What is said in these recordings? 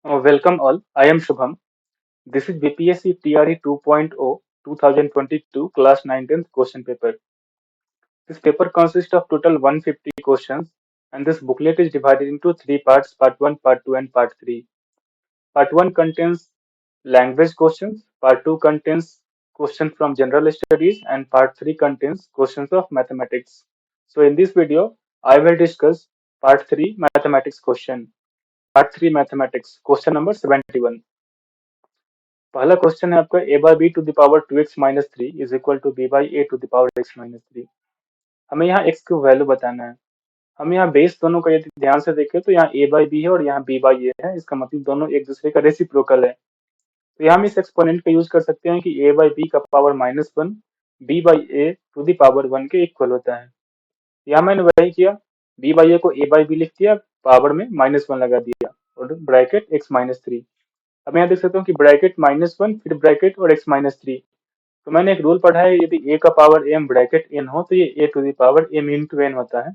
Welcome all. I am Shubham. This is BPSC TRE 2.0 2022 Class 9th question paper. This paper consists of total 150 questions and this booklet is divided into three parts, part 1, part 2 and part 3. Part 1 contains language questions, part 2 contains questions from general studies and part 3 contains questions of mathematics. So in this video, I will discuss part 3 mathematics question. Part 3 mathematics question number 71. पहला question है आपका a by b to the power 2x minus 3 is equal to b by a to the power x minus 3। हमें यहाँ x की value बताना है। हम यहाँ बेस दोनों का यदि ध्यान से देखें तो यहाँ a by b है और यहाँ b by a है। इसका मतलब दोनों एक दूसरे का रेसिप्रोकल है। तो यहाँ हम इस एक्सपोनेंट का यूज कर सकते हैं कि a by b का power -1 b by a to the power 1 के इक्वल होता है। यहाँ मैंने वही किया, b by a को a by b लिख दिया, पावर में -1 लगा दिया और ब्रैकेट x माइनस 3। अब यहाँ देख सकता हूँ कि ब्रैकेट -1 फिर ब्रैकेट और x माइनस 3। तो मैंने एक रूल पढ़ा है, यदि a का पावर m ब्रैकेट n हो तो ये a to the power m into n होता है।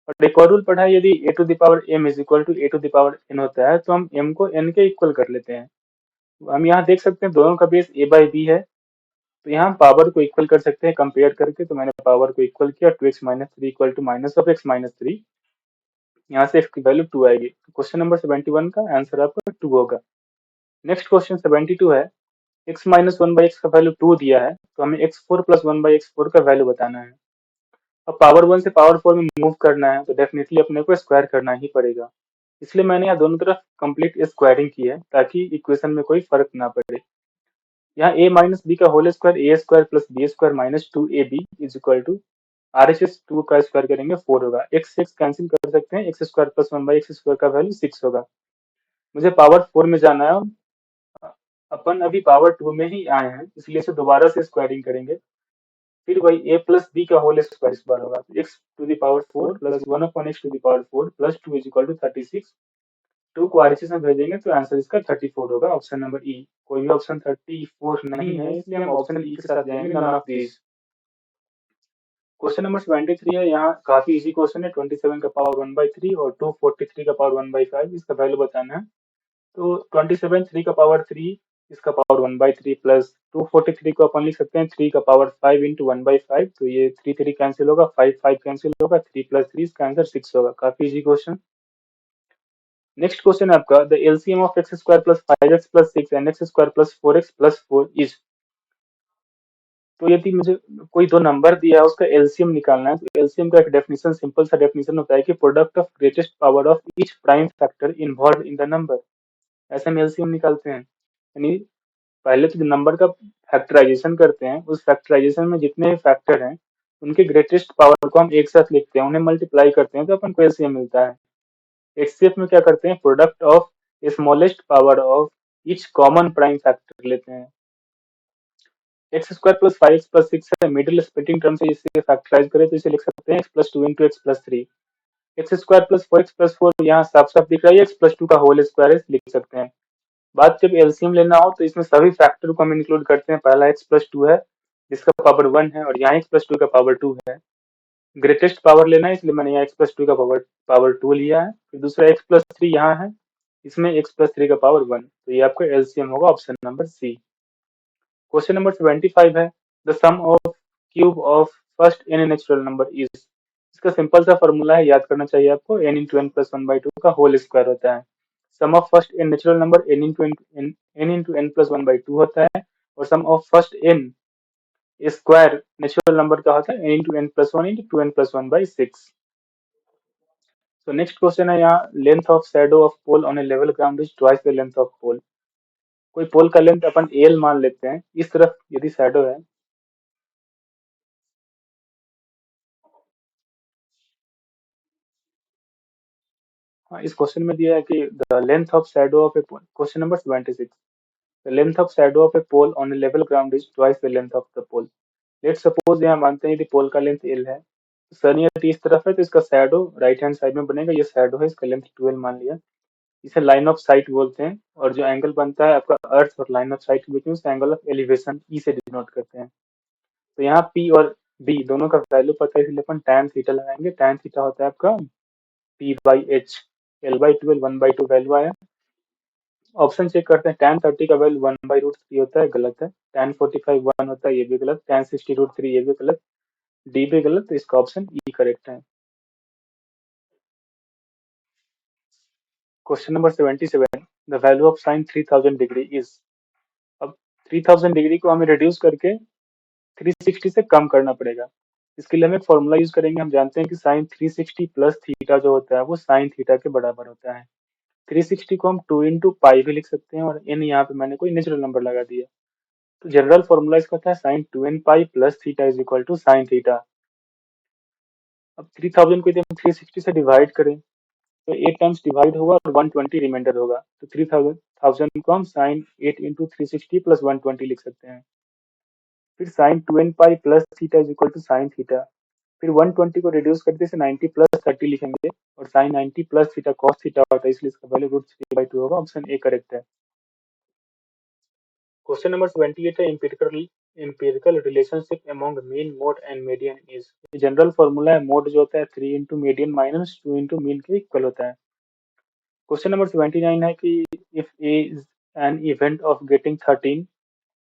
और एक और रूल पढ़ा है, यदि a to the power m is equal to a to the power n होता है तो हम m को n के इक्वल कर लेते हैं। तो हम यहाँ देख सकते हैं दोनों का बेस a बाई b है, तो यहाँ पावर को इक्वल कर सकते हैं कंपेयर करके। तो मैंने पावर को इक्वल किया, 2x minus 3 equal to minus of x minus 3। यहाँ से x की वैल्यू 2 आएगी। तो क्वेश्चन नंबर 71 का आंसर आपका 2 होगा। नेक्स्ट क्वेश्चन 72 है, x माइनस 1/x का वैल्यू 2 दिया है तो हमें x4 प्लस 1/x4 का वैल्यू बताना है। अब पावर 1 से पावर 4 में मूव करना है तो डेफिनेटली अपने को स्क्वायर करना ही पड़ेगा। इसलिए मैंने यहाँ दोनों तरफ कंप्लीट स्क्वायरिंग की है ताकि इक्वेशन में कोई फर्क ना पड़े। यहाँ a माइनस बी का whole square a square plus b square minus 2ab is equal to RHS 2 का स्क्वायर करेंगे 4 होगा। x से x कैंसिल कर सकते हैं, x square plus 1/x square का वैल्यू 6 होगा। मुझे पावर 4 में जाना है, अपन अभी पावर 2 में ही आए हैं इसलिए इसे दोबारा से स्क्वायरिंग करेंगे। फिर वही a प्लस बी का होल स्क्वायर इस बार होगा, तो x to the power 4 plus 1 upon x to the power 4 plus 2 is equal to 36। 2 को आरएचएस में भेजेंगे तो आंसर इसका 34 होगा, ऑप्शन नंबर ई। कोई भी ऑप्शन 34 नहीं है इसलिए हम ऑप्शन ई के साथ जाएंगे, none of these. Question number 73 है, यहाँ काफी इजी क्वेश्चन है। 27 का पावर 1/3 और 243 का पावर 1/5 इसका वैल्यू बताना है। तो 27 3 का पावर 3 इसका पावर 1/3 प्लस 243 को अपन लिख सकते हैं 3 का पावर 5 इंटू 1/5। तो ये 3 3 कैंसिल होगा, 5 5 कैंसिल होगा, 3 प्लस 3 इसका आंसर 6 होगा। काफी इजी क्वेश्चन। नेक्स्ट क्वेश्चन है आपका, the LCM of x square plus 5x plus 6 and x square plus 4x plus 4 is. तो यदि मुझे कोई दो नंबर दिया है उसका एलसीएम निकालना है तो एलसीएम का एक डेफिनेशन, सिंपल सा डेफिनेशन होता है कि product of greatest power of each prime factor involve in the number. ऐसे हम एलसीएम निकालते हैं, यानी पहले तो नंबर का फैक्टराइजेशन करते हैं, उस फैक्टराइजेशन में जितने भी फैक्टर हैं उनके ग्रेटेस्ट पावर को हम एक साथ लिखते हैं, उन्हें मल्टीप्लाई करते हैं तो अपन को एलसीएम मिलता है। एचसीएफ में क्या करते हैं, product of smallest power of each common prime factor लेते हैं। X square plus 5x plus 6 है, मिडिल स्प्लिटिंग टर्म से इसे फैक्टराइज करें तो इसे लिख सकते हैं x plus 2 into x plus 3। X square plus 4x plus 4 यहाँ साफ साफ दिख रहा है, x प्लस 2 का होल स्क्वायर है, लिख सकते हैं। बात जब एलसीएम लेना हो तो इसमें सभी फैक्टर को हम इंक्लूड करते हैं। पहला x प्लस 2 है जिसका पावर 1 है और यहाँ x प्लस 2 का पावर 2 है। ग्रेटेस्ट पावर लेना है इसलिए मैंने यहाँ x प्लस 2 का पावर 2 लिया है। फिर दूसरा x प्लस 3 यहाँ है, इसमें x प्लस 3 का पावर 1। तो ये आपका एलसीएम होगा, option number c. Question number 75 है, the sum of cube of first n natural number is. इसका सिंपल सा फॉर्मूला है, याद करना चाहिए आपको, n इंटू एन प्लस 1/2 का होल स्क्वायर होता है। Sum of first n natural number n into n plus 1/2 होता है और sum of first n square natural number का होता है n into n plus 1 into 2n plus 1/6। तो नेक्स्ट क्वेश्चन है यहाँ, length of shadow of pole on a level ground is twice the length of pole. कोई pole का length अपन L मान लेते हैं, इस तरफ यदि शैडो है। हाँ, इस क्वेश्चन में दिया है कि the length of shadow of a pole, question number 76, the length of shadow of a pole on a level ground is twice the length of the pole. Let suppose यहाँ मानते हैं यदि पोल का लेंथ एल है, सन यदि इस तरफ है तो इसका शैडो राइट हैंड साइड में बनेगा, ये शैडो है, इसका लेंथ 12 मान लिया। इसे लाइन ऑफ साइट बोलते हैं और जो एंगल बनता है आपका अर्थ और लाइन ऑफ साइट के बीच में उसे एंगल ऑफ एलिवेशन ई से डिनोट करते हैं। तो यहाँ पी और बी दोनों का वैल्यू पता है इसलिए अपन tan थीटा लगाएंगे। tan थीटा होता है आपका p/h, l/2 l 1/2 वैल्यू आया। ऑप्शन चेक करते हैं। tan 30 का वैल्यू 1/√3 होता है, गलत है। tan 45 1 होता है, ये भी गलत। tan 60√3 ये भी गलत। डी भी गलत, तो इसका ऑप्शन ई करेक्ट है। Question number 77, the value of sine 3000 degree is. अब 3000 डिग्री को हमें रिड्यूस करके 360 से कम करना पड़ेगा। इसके लिए हम एक फॉर्मूला यूज करेंगे। हम जानते हैं कि साइन 360 प्लस थीटा जो होता है वो साइन थीटा के बराबर होता है। 360 को हम 2 इंटू पाई भी लिख सकते हैं, और इन यहाँ पे मैंने कोई नेचुरल नंबर लगा दिया। तो जनरल फॉर्मूला इसका था sine 2n pi plus theta is equal to sine theta. अब 3000 को यदि हम 360 से डिवाइड करें तो 8 टाइम्स डिवाइड होगा और 120 रिमाइंडर होगा। तो 3000 को हम साइन 8 इंटू 360 प्लस 120 लिख सकते हैं। फिर sine 2n pi plus theta is equal to sine theta. फिर 120 को रिड्यूस करके इसे 90 प्लस 30 लिखेंगे, और sine 90 plus theta cos theta होता है, इसलिए इसका वैल्यू √3/2 होगा। ऑप्शन ए करेक्ट है। क्वेश्चन नंबर 78 है empirical relationship among mean mode and median is. General formula है, मोड जो होता है 3 into median minus 2 into mean के इक्वल होता है। क्वेश्चन नंबर 79 है कि if a is an event of getting 13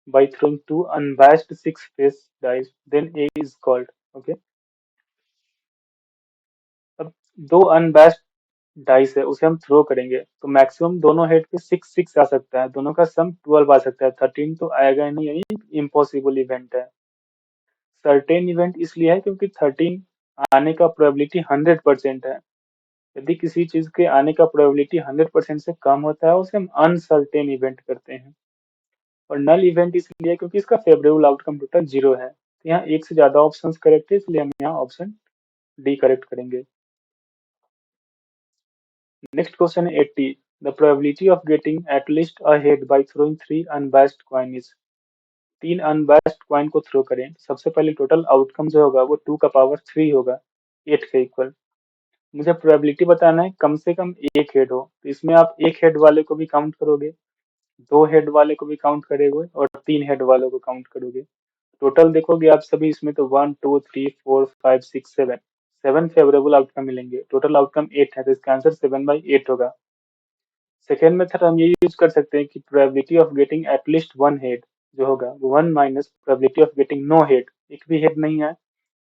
by throwing two unbiased six face dice, then A is called. Okay. अब दो अनबैस्ड डाइस है, उसे हम थ्रो करेंगे तो मैक्सिमम दोनों हेड पे 6 6 आ सकता है, दोनों का सम 12 आ सकता है। 13 तो आएगा ही नहीं, यानी इम्पॉसिबल इवेंट है। सर्टेन इवेंट इसलिए है क्योंकि 13 आने का प्रोबेबिलिटी 100% है। यदि किसी चीज के आने का प्रोबेबिलिटी 100% से कम होता है उसे हम अनसर्टेन इवेंट करते हैं। और नल इवेंट इसलिए है क्योंकि इसका फेवरेबल आउटकम टोटल 0 है। तो यहाँ एक से ज्यादा ऑप्शंस करेक्ट है, इसलिए हम यहाँ ऑप्शन डी करेक्ट करेंगे। नेक्स्ट क्वेश्चन है 80, the probability of getting at least a head by throwing 3 unbiased coin is. तीन अनबायस्ड कॉइन को थ्रो करें, सबसे पहले टोटल आउटकम जो होगा वो 2 का पावर 3 होगा, 8 के इक्वल। मुझे प्रोबेबिलिटी बताना है कम से कम एक हेड हो, तो इसमें आप एक हेड वाले को भी काउंट करोगे, दो हेड वाले को भी काउंट करोगे, और तीन हेड वालों को काउंट करोगे। टोटल देखोगे आप सभी इसमें तो 1 2 3 4 5 6 7 7 फेवरेबल आउटकम मिलेंगे। टोटल आउटकम 8 है, तो इसका आंसर 7/8 होगा। सेकेंड मेथड हम ये यूज कर सकते हैं कि probability of getting at least one head जो होगा वो 1 minus probability of getting no head, एक भी हेड नहीं है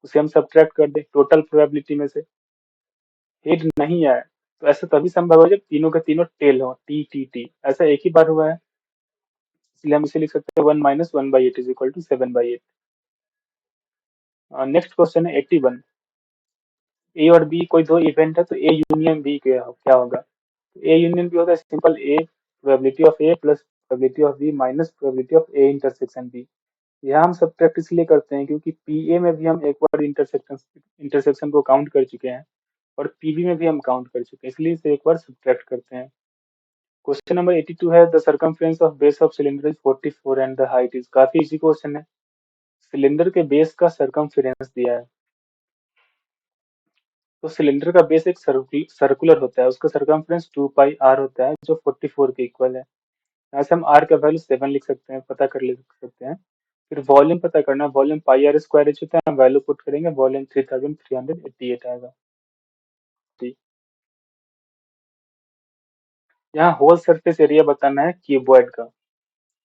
उसे हम सब्ट्रैक्ट कर दें टोटल प्रोबेबिलिटी में से। हेड नहीं आए तो ऐसा तभी संभव है जब तीनों के तीनों टेल हो, टी टी टी। ऐसा एक ही बार हुआ है, इसलिए हम इसे लिख सकते हैं 1 - 1/8 is equal to 7/8। Next question है 81, ए और बी कोई दो इवेंट है तो ए यूनियन बी क्या होगा। ए यूनियन बी होता है simple a probability of A plus probability of b minus probability of a intersection b. यहाँ हम सब्ट्रैक्ट इसलिए करते हैं क्योंकि पीए में भी हम एक बार इंटरसेक्शन को काउंट कर चुके हैं, और पीबी में भी हम काउंट कर चुके हैं, इसलिए इसे एक बार सब्ट्रैक्ट करते हैं। क्वेश्चन नंबर 82 है, the circumference of base of cylinder is 44 and the height is. काफी इजी क्वेश्चन है। सिलेंडर के बेस का सर्कमफ्रेंस दिया है, तो सिलेंडर का बेस एक सर्कुलर होता है, उसका सर्कमफ्रेंस 2πr होता है जो 44 के इक्वल है। यहाँ से हम r का वैल्यू 7 लिख सकते हैं, पता कर ले सकते हैं। फिर वॉल्यूम पता करना है, वॉल्यूम πr² होता है, हम वैल्यू पुट करेंगे, वॉल्यूम 3388 आएगा। जी। यहाँ होल सरफेस एरिया बताना है क्यूबॉइड का।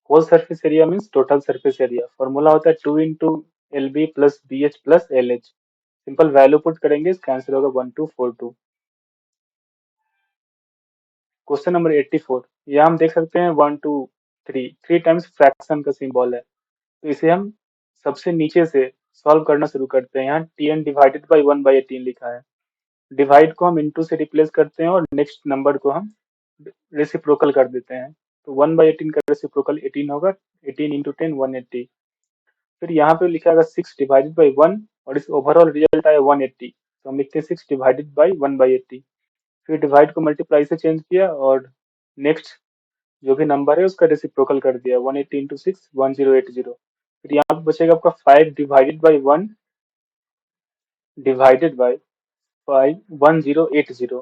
Whole surface area means total surface area. Formula होता है 2 into l b plus b h plus l h. Simple value put करेंगे, इसका आंसर होगा 1242। क्वेश्चन नंबर 84, यहाँ हम देख सकते हैं 1 2 3 3 टाइम्स फ्रैक्शन का सिंबल है, तो इसे हम सबसे नीचे से सॉल्व करना शुरू करते हैं। यहाँ tn डिवाइडेड बाई 1/18 लिखा है। डिवाइड को हम इंटू से रिप्लेस करते हैं और नेक्स्ट नंबर को हम रेसिप्रोकल कर देते हैं। तो 1/18 का रेसिप्रोकल 18 होगा, 18 इंटू 10 180। फिर यहाँ पे लिखा होगा 6 डिवाइडेड बाई 1, और इस ओवरऑल रिजल्ट आया 180, तो हम लिखते हैं 6 डिवाइडेड बाई 1/80। फिर डिवाइड को मल्टीप्लाई से चेंज किया और नेक्स्ट जो भी नंबर है उसका रेसिप्रोकल कर दिया, 180 इंटू 6 1080। फिर यहाँ पे बचेगा आपका 5 डिवाइडेड बाई 1 डिवाइडेड बाई 5 1080।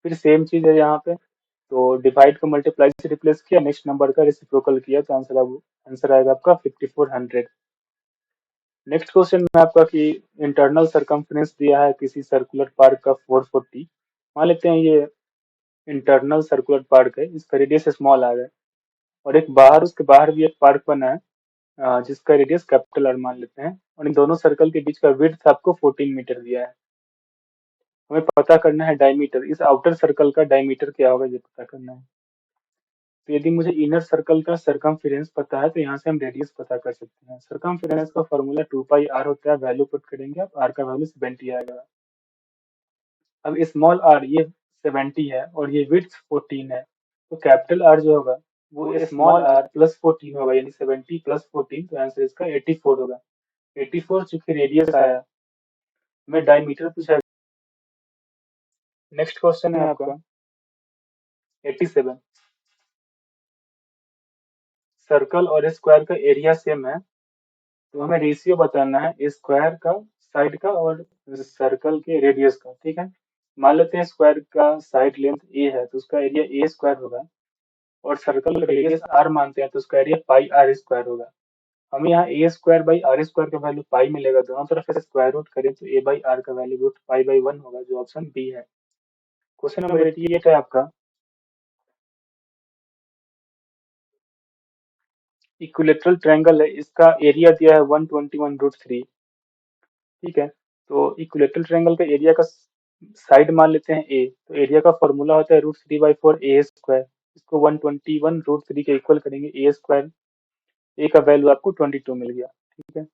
फिर सेम चीज है यहाँ पे, तो डिवाइड को मल्टीप्लाई से रिप्लेस किया, नेक्स्ट नंबर का रेसिप्रोकल किया, तो आंसर आएगा आपका 5400। नेक्स्ट क्वेश्चन में आपका कि इंटरनल सरकमफ्रेंस दिया है किसी सर्कुलर पार्क का 440। मान लेते हैं ये इंटरनल सर्कुलर पार्क है, इसका रेडियस स्मॉल आर है। और एक बाहर, उसके बाहर भी एक पार्क बना है जिसका रेडियस कैपिटल आर मान लेते हैं, और इन दोनों सर्कल के बीच का विड्थ आपको 14 मीटर दिया है। हमें पता करना है डायमीटर, इस आउटर सर्कल का डायमीटर क्या होगा ये पता करना है। तो यदि मुझे इनर सर्कल का सरकमफेरेंस पता है तो यहाँ से हम रेडियस पता कर सकते हैं। सरकमफेरेंस का फॉर्मूला 2 पाई आर होता है, वैल्यू पुट करेंगे आप, आर का वैल्यू 70 आएगा। अब स्मॉल आर ये 70 है और ये विड्थ 14 है, तो कैपिटल आर जो होगा वो स्मॉल आर प्लस 14 होगा, यानी 70 प्लस 14, तो आंसर इसका 84 होगा। 84 चूंकि रेडियस आया, हमें डायमीटर पूछा। नेक्स्ट क्वेश्चन है आपका 87। सर्कल और स्क्वायर का एरिया सेम है, तो हमें रेशियो बताना है स्क्वायर का साइड का और सर्कल के रेडियस का। ठीक है, मान लेते हैं स्क्वायर का साइड लेंथ ए है तो उसका एरिया ए स्क्वायर होगा, और सर्कल का रेडियस आर मानते हैं तो उसका एरिया पाई आर स्क्वायर होगा। हमें यहाँ ए स्क्वायर बाई आर स्क्वायर का वैल्यू पाई मिलेगा, दोनों तरफ से स्क्वायर रूट करें तो ए बाई आर का वैल्यू रूट पाई बाई 1 होगा, जो ऑप्शन बी है। क्वेश्चन नंबर 88 है आपका। इक्विलेटरल ट्रायंगल है, इसका एरिया दिया है 121 रूट 3। ठीक है, तो इक्विलेटरल ट्रायंगल का एरिया का साइड मान लेते हैं ए, तो एरिया का फॉर्मूला होता है रूट 3/4 ए स्क्वायर। इसको 121 रूट 3 के इक्वल करेंगे ए स्क्वायर, ए का वैल्यू आपको 22 मिल गया। ठीक है,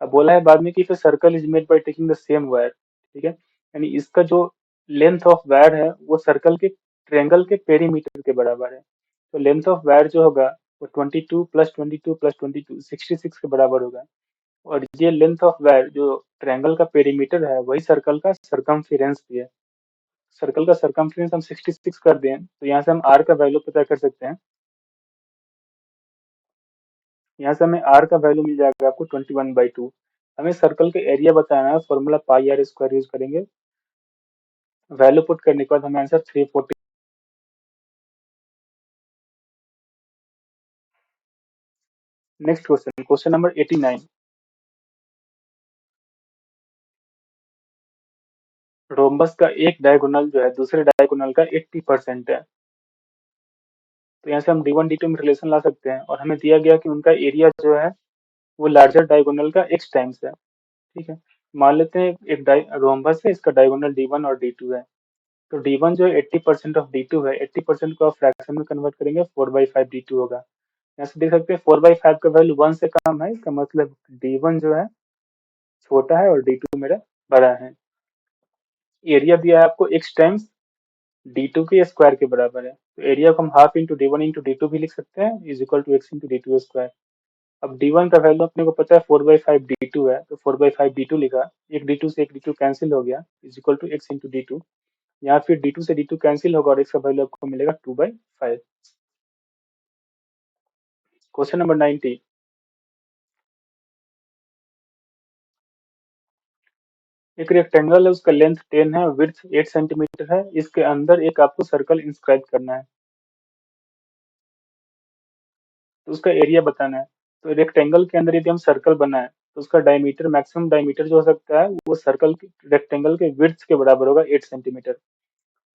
अब बोला है बाद में कि फिर circle is made by taking the same wire. ठीक है, यानी इसका जो लेंथ ऑफ वायर है वो सर्कल के ट्रायंगल के पेरीमीटर के बराबर है। तो लेंथ ऑफ वायर जो होगा वो 22 प्लस 22 प्लस 22 66 के बराबर होगा। और ये लेंथ ऑफ वायर जो ट्रायंगल का पेरीमीटर है वही सर्कल का सरकमफेरेंस भी है। सर्कल का सरकमफेरेंस हम 66 कर दें तो यहाँ से हम आर का वैल्यू पता कर सकते हैं। यहाँ से हमें आर का वैल्यू मिल जाएगा आपको 21/2। हमें सर्कल का एरिया बताना है, formula pi are square use करेंगे। वैल्यू पुट करने के बाद हमें answer 340। Next question, question number 89। Rhombus का एक डायगोनल जो है दूसरे डायगोनल का 80% है, तो यहाँ से हम D1 D2 में रिलेशन ला सकते हैं, और हमें दिया गया कि उनका एरिया जो है वो लार्जर डायगोनल का x टाइम्स है। ठीक है, मान लेते हैं एक रोम्बस है, इसका डायगोनल D1 और D2 है, तो D1 जो 80% ऑफ D2 है, 80% को आप फ्रैक्शन में कन्वर्ट करेंगे 4/5 D2 होगा। यहाँ से देख सकते हैं 4/5 का वैल्यू 1 से कम है, इसका मतलब D1 जो है छोटा है और D2 मेरा बड़ा है। एरिया दिया है आपको x टाइम्स D2 के स्क्वायर के बराबर है, तो एरिया को हम half into D1 into D2 भी लिख सकते हैं, is equal to x into D2 square. अब D1 का वैल्यू अपने को पता है 4/5 D2 है, तो 4/5 D2 लिखा, एक D2 से एक D2 कैंसिल हो गया, is equal to x into D2। यहाँ फिर D2 से D2 कैंसिल होगा और x का वैल्यू आपको मिलेगा 2/5। Question number 90। एक रेक्टेंगल है, उसका लेंथ 10 है, विड्थ 8 सेंटीमीटर है, इसके अंदर एक आपको सर्कल इंस्क्राइब करना है, तो उसका एरिया बताना है। तो रेक्टेंगल के अंदर यदि हम सर्कल बनाए तो उसका डायमीटर, मैक्सिमम डायमीटर जो हो सकता है वो सर्कल रेक्टेंगल के विड्थ के बराबर होगा 8 सेंटीमीटर।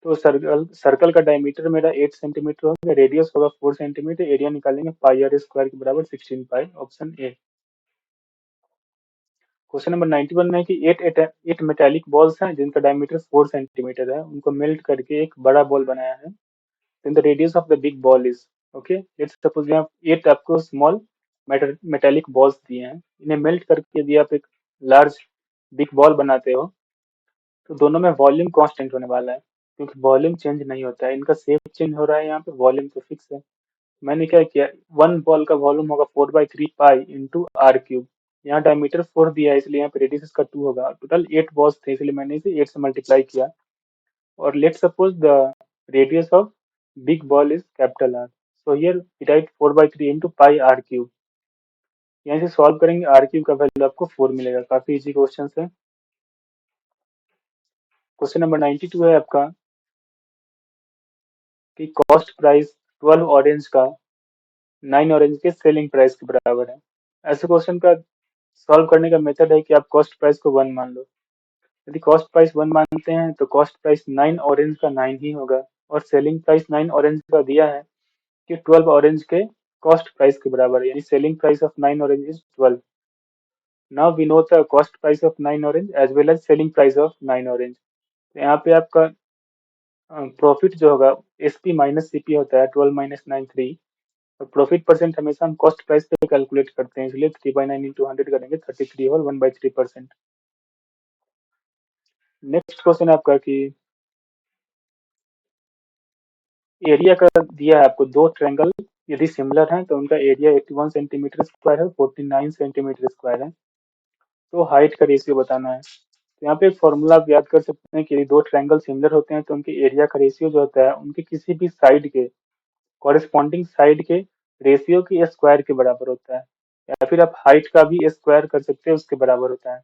तो सर्कल सर्कल का डायमीटर मेरा 8 सेंटीमीटर होगा, रेडियस होगा 4 सेंटीमीटर, एरिया निकालेंगे पाई आर स्क्वायर के बराबर 16 पाई, ऑप्शन ए। क्वेश्चन नंबर 91 में है कि एट मेटेलिक बॉल्स हैं जिनका डायमीटर 4 सेंटीमीटर है, उनको मेल्ट करके एक बड़ा बॉल बनाया है, then the radius of the big ball is, okay, let's suppose यहाँ 8 आपको स्मॉल मेटेलिक बॉल्स दिए हैं, इन्हें मेल्ट करके यदि आप एक लार्ज बिग बॉल बनाते हो तो दोनों में वॉल्यूम कांस्टेंट होने वाला है, क्योंकि वॉल्यूम चेंज नहीं होता है, इनका शेप चेंज हो रहा है, यहाँ पे वॉल्यूम तो फिक्स है। मैंने क्या किया, वन बॉल का वॉल्यूम होगा 4/3 पाई इंटू आर क्यूब। यहाँ डायमीटर 4 दिया है इसलिए यहाँ पे रेडियस इसका 2 होगा, टोटल 8 बॉल्स थे इसलिए मैंने इसे 8 से मल्टीप्लाई किया। और let suppose the radius of big ball is capital R. So here we write 4/3 into pi r cube। यहाँ से सॉल्व करेंगे r क्यूब का वैल्यू आपको 4 मिलेगा। काफी इजी क्वेश्चन है। क्वेश्चन नंबर 92 है आपका कि कॉस्ट प्राइस 12 ऑरेंज का 9 ऑरेंज के सेलिंग प्राइस के बराबर है। ऐसे क्वेश्चन का सॉल्व करने का मेथड है कि आप कॉस्ट प्राइस को 1 मान लो। यदि कॉस्ट प्राइस 1 मानते हैं तो कॉस्ट प्राइस 9 ऑरेंज का 9 ही होगा, और सेलिंग प्राइस 9 ऑरेंज का दिया है कि 12 ऑरेंज के कॉस्ट प्राइस के बराबर है, यानी selling price of 9 orange is 12. Now we know the cost price of 9 orange as well as selling price of 9 orange. तो यहाँ पे आपका प्रॉफिट जो होगा एसपी माइनस सीपी होता है 12 माइनस 9 3. और प्रॉफिट परसेंट हमेशा हम कॉस्ट प्राइस पे कैलकुलेट करते हैं, इसलिए 3/9 इंटू 100 करेंगे 33 और 1/3%. नेक्स्ट क्वेश्चन है आपका कि एरिया का दिया है आपको, दो ट्रायंगल यदि सिमिलर हैं तो उनका एरिया 81 सेंटीमीटर स्क्वायर है, 49 सेंटीमीटर स्क्वायर है, तो हाइट का रेशियो बताना है. तो यहाँ पे एक फॉर्मूला आप याद कर सकते हैं कि यदि दो ट्रायंगल सिमिलर होते हैं तो उनके एरिया का रेशियो जो होता है उनके किसी भी साइड के कॉरेस्पॉन्डिंग साइड के रेशियो के स्क्वायर के बराबर होता है, या फिर आप हाइट का भी स्क्वायर कर सकते हैं, उसके बराबर होता है.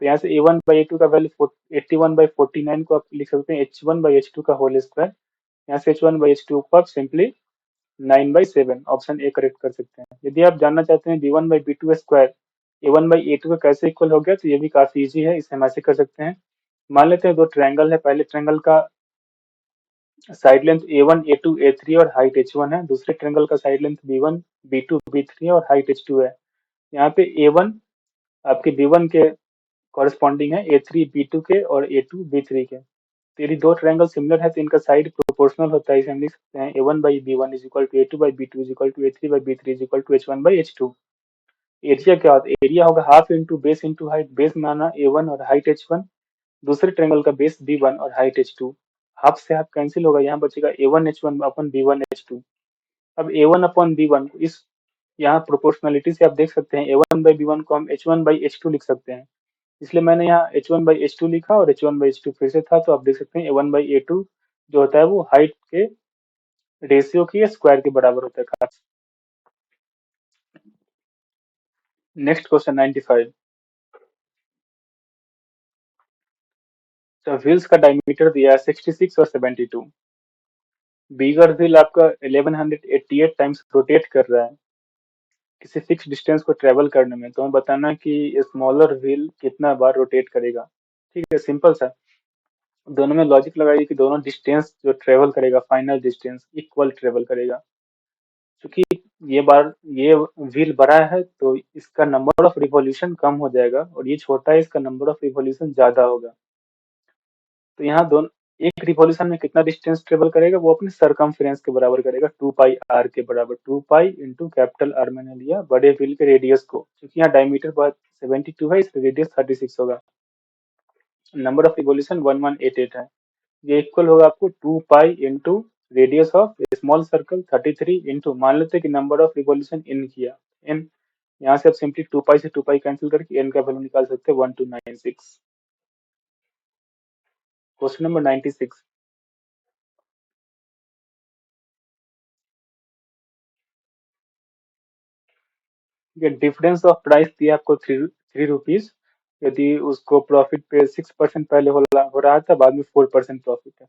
तो यहाँ से A1/A2 का वैल्यू 81/49 को आप लिख सकते हैं H1/H2 का होल स्क्वायर. यहाँ से H1/H2 को आप सिंपली 9/7 ऑप्शन ए करेक्ट कर सकते हैं. यदि आप जानना चाहते हैं B1/B2 स्क्वायर A1/A2 का कैसे इक्वल हो गया, तो ये भी काफी इजी है, इसे हम ऐसे कर सकते हैं. मान लेते हैं दो ट्रायंगल है, पहले ट्रायंगल का side length A1 A2 A3 और हाइट H1 है, दूसरे ट्रायंगल का side length B1 B2 B3 और हाइट H2 है. यहाँ पे A1 आपके B1 के कॉरेस्पॉन्डिंग है, A3 B2 के और A2 B3 के. तो यदि दो ट्रायंगल सिमिलर है तो इनका साइड प्रोपोर्शनल होता है, इसे हम लिख सकते हैं A1/B1 is equal to A2/B2 is equal to A3/B3 is equal to H1/H2. Area क्या होता है, एरिया होगा half into base into height. Base माना A1 और हाइट H1, दूसरे ट्रायंगल का बेस B1 और हाइट H2. हाफ से हाफ कैंसिल होगा, यहाँ बचेगा A1H1 अपन B1H2. अब A1 अपॉन B1 इस यहाँ प्रोपोर्शनलिटी से आप देख सकते हैं A1/B1 को हम H1/H2 लिख सकते हैं, इसलिए मैंने यहाँ H1/H2 लिखा और H1/H2 फिर से था, तो आप देख सकते हैं A1/A2 जो होता है वो हाइट के रेशियो के स्क्वायर के बराबर होता है खास. Next question 95. तो व्हील्स का डायमीटर दिया है 66 और 72. बिगर व्हील आपका 1188 टाइम्स रोटेट कर रहा है किसी फिक्स डिस्टेंस को ट्रेवल करने में, तो हमें बताना है कि स्मॉलर व्हील कितना बार रोटेट करेगा. ठीक है, सिंपल सा. दोनों में लॉजिक लगाइए कि दोनों डिस्टेंस जो ट्रेवल करेगा, फाइनल डिस्टेंस इक्वल ट्रेवल करेगा. क्योंकि ये व्हील बड़ा है तो इसका नंबर ऑफ रिवॉल्यूशन कम हो जाएगा, और ये छोटा है इसका नंबर ऑफ रिवॉल्यूशन ज्यादा होगा. तो यहाँ दोनों एक रिवॉल्यूशन में कितना डिस्टेंस ट्रेवल करेगा, वो अपने सरकमफ्रेंस के बराबर करेगा, 2πr के बराबर. 2π इंटू कैपिटल आर मैंने लिया बड़े व्हील के रेडियस को, क्योंकि यहाँ डायमीटर 72 है इसलिए रेडियस 36 होगा. नंबर ऑफ रिवॉल्यूशन 1188 है. ये इक्वल होगा आपको 2π into radius of small circle 33 into, मान लेते हैं कि नंबर ऑफ रिवॉल्यूशन इन किया n. यहाँ से आप सिंपली 2π से 2π कैंसिल करके n का वैल्यू निकाल सकते हैं 1296. Question number 96. ये डिफरेंस ऑफ प्राइस दिया आपको 3 रुपीज. यदि उसको प्रॉफिट पे 6% पहले हो रहा था, बाद में 4% प्रॉफिट है.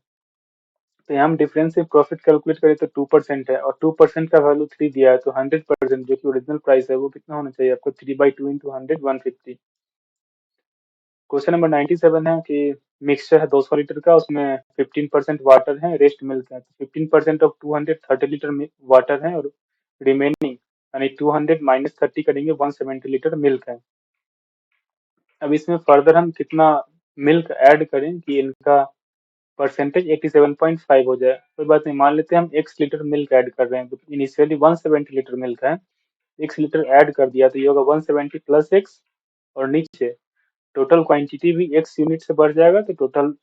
तो यहाँ हम डिफरेंस से प्रॉफिट कैलकुलेट करें तो 2% है, और 2% का वैल्यू 3 दिया है, तो 100% जो कि ओरिजिनल प्राइस है वो कितना होना चाहिए आपको, 3/2 इंटू 100 150. क्वेश्चन नंबर 97 है कि मिक्सचर है 200 लीटर का, उसमें 15% वाटर है, रेस्ट मिल्क है. तो 15% ऑफ 230 लीटर वाटर है और रिमेनिंग यानी 200 माइनस 30 करेंगे 170 लीटर मिल्क है. अब इसमें फर्दर हम कितना मिल्क ऐड करें कि इनका परसेंटेज 87.5 हो जाए, कोई बात नहीं. मान लेते हैं हम x लीटर मिल्क ऐड कर रहे हैं, तो इनिशियली 170 लीटर मिल्क है, x लीटर ऐड कर दिया तो ये होगा 170 प्लस x, और नीचे टोटल क्वांटिटी भी x यूनिट से बढ़ जाएगा, तो टोटल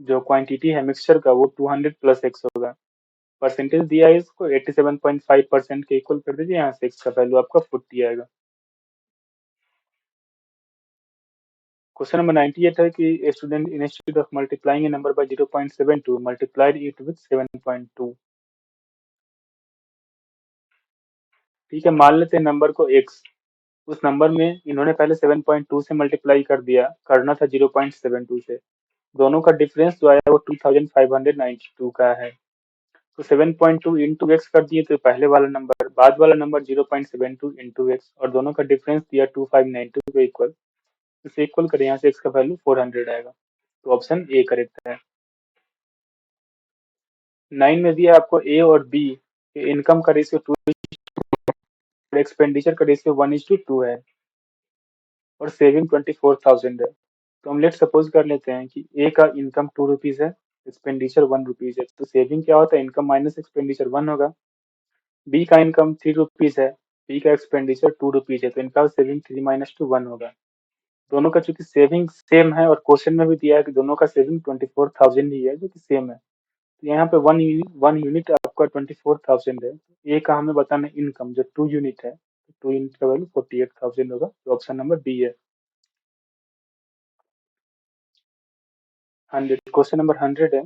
जो क्वांटिटी है मिक्सचर का वो 200 प्लस x होगा. परसेंटेज दिया है इसको 87.5% के इक्वल कर दीजिए, यहाँ से x का वैल्यू आपका 40 आएगा. क्वेश्चन नंबर 98 है कि student institute of multiplying A number by 0.72 multiplied it with 7.2. ठीक है, मान लेते हैं नंबर को x. उस नंबर में इन्होंने पहले 7.2 से मल्टीप्लाई कर दिया, करना था 0.72 से. दोनों का डिफरेंस जो आया वो 2592 का है. तो 7.2 इंटू एक्स कर दिए तो पहले वाला नंबर, बाद वाला नंबर 0.72 इंटू एक्स, और दोनों का डिफरेंस दिया 2592 के इक्वल. इसे इक्वल करें, यहाँ से एक्स का वैल्यू 400 आएगा. तो ऑप्शन ए करेक्ट है. 9 में दिया है आपको ए और बी के इनकम का रेशियो 2 और एक्सपेंडिचर का रेशियो 1:2 है और सेविंग 24,000 है। तो हम लेट सपोज कर लेते हैं कि ए का इनकम 2 रुपीज है, एक्सपेंडिचर 1 रुपीज है, तो सेविंग क्या होता है, इनकम माइनस एक्सपेंडिचर 1 होगा। बी का इनकम 3 रुपीज है, बी का एक्सपेंडिचर 2 रुपीज है, तो इनका सेविंग 3 माइनस टू 1 होगा। दोनों का चूंकि सेविंग सेम है और क्वेश्चन में भी दिया है कि दोनों का सेविंग 24,000 ही है जो कि सेम है, तो यहाँ पे वन यूनिट आपका 24,000 है। ए का हमें बताना है इनकम जो 2 यूनिट है, 2 यूनिट का वैल्यू 48,000 होगा, तो ऑप्शन नंबर बी है। 100, क्वेश्चन नंबर 100 है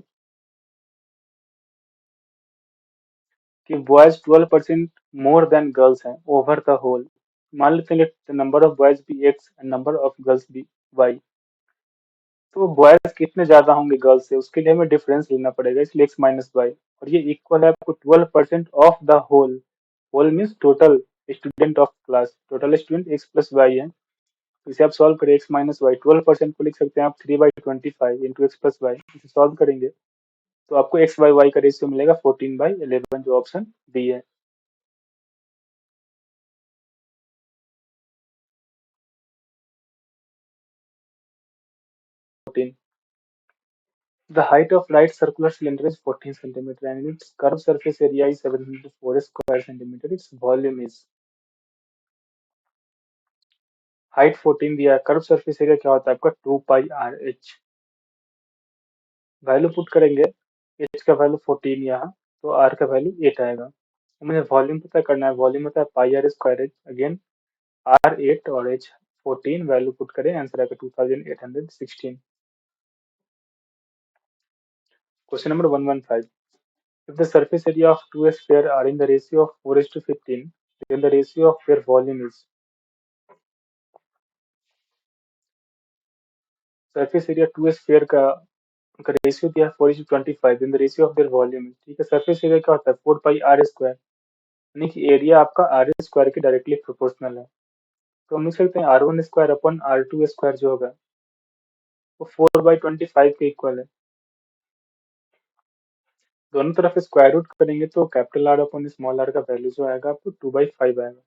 कि बॉयज 12% मोर देन गर्ल्स हैं ओवर द होल। मान लेते हैं number of boys be x and number of girls be y. तो बॉयज कितने ज्यादा होंगे गर्ल्स से, उसके लिए हमें डिफरेंस लेना पड़ेगा, इसलिए एक्स माइनस वाई, और ये इक्वल है आपको 12% of the whole. Whole means total student of class, total student x plus y है। तो इसे आप सॉल्व करें, एक्स माइनस वाई 12% को लिख सकते हैं आप 3/25 इंटू एक्स प्लस वाई, इसे सॉल्व करेंगे तो आपको एक्स बाई वाई का रेशियो मिलेगा 14/11, जो ऑप्शन बी है। 14, the height of right circular cylinder is 14 centimeter and its curved surface area is 704 square centimeter. Its volume is, height 14 दिया है, कर्व सरफेस एरिया क्या होता है आपका 2πr/h। वैल्यू पुट करेंगे, h का वैल्यू 14 यहाँ, तो r का वैल्यू 8 आएगा। मुझे वॉल्यूम पता करना है, वॉल्यूम होता है πr² h, अगेन r 8 और h 14, वैल्यू पुट करें, आंसर आएगा 2816। Question number 115, if the surface area of two spheres are in the ratio of 4:15, then the ratio of their volume is, surface area to sphere का उनका ratio दिया है 4:25, then the ratio of their volume, ठीक है। Surface area क्या होता है 4πr², यानी कि एरिया आपका आर स्क्वायर के डायरेक्टली प्रोपोर्शनल है। तो हम लिख सकते हैं r1² अपॉन r2² जो होगा वो 4/25 के इक्वल है। दोनों तरफ स्क्वायर रूट करेंगे तो capital r upon small r का वैल्यू जो आएगा आपको 2/5 आएगा।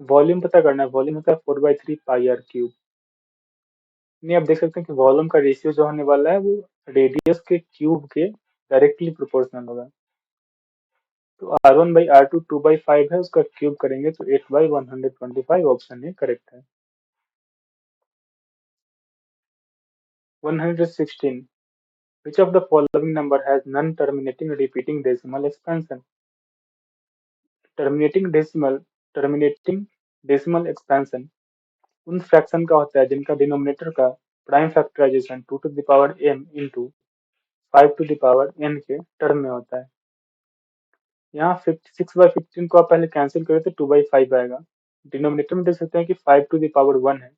वॉल्यूम पता करना है, वॉल्यूम होता है 4/3πr³। नहीं, आप देख सकते हैं कि वॉल्यूम का रेशियो जो होने वाला है वो रेडियस के क्यूब के डायरेक्टली प्रोपोर्शनल होगा। तो r1/r2 2/5 है, उसका क्यूब करेंगे तो 8/125, ऑप्शन ए करेक्ट है। 116, which of the following number has non-terminating repeating decimal expansion? Terminating decimal expansion उन फ्रैक्शन का होता है जिनका डिनोमिनेटर का prime factorisation 2 to the power m into 5 to the power n के टर्म में होता है। यहाँ 56/15 को आप पहले कैंसिल करें तो 2/5 आएगा। डिनोमिनेटर में देख सकते हैं कि 5 to the power 1 है,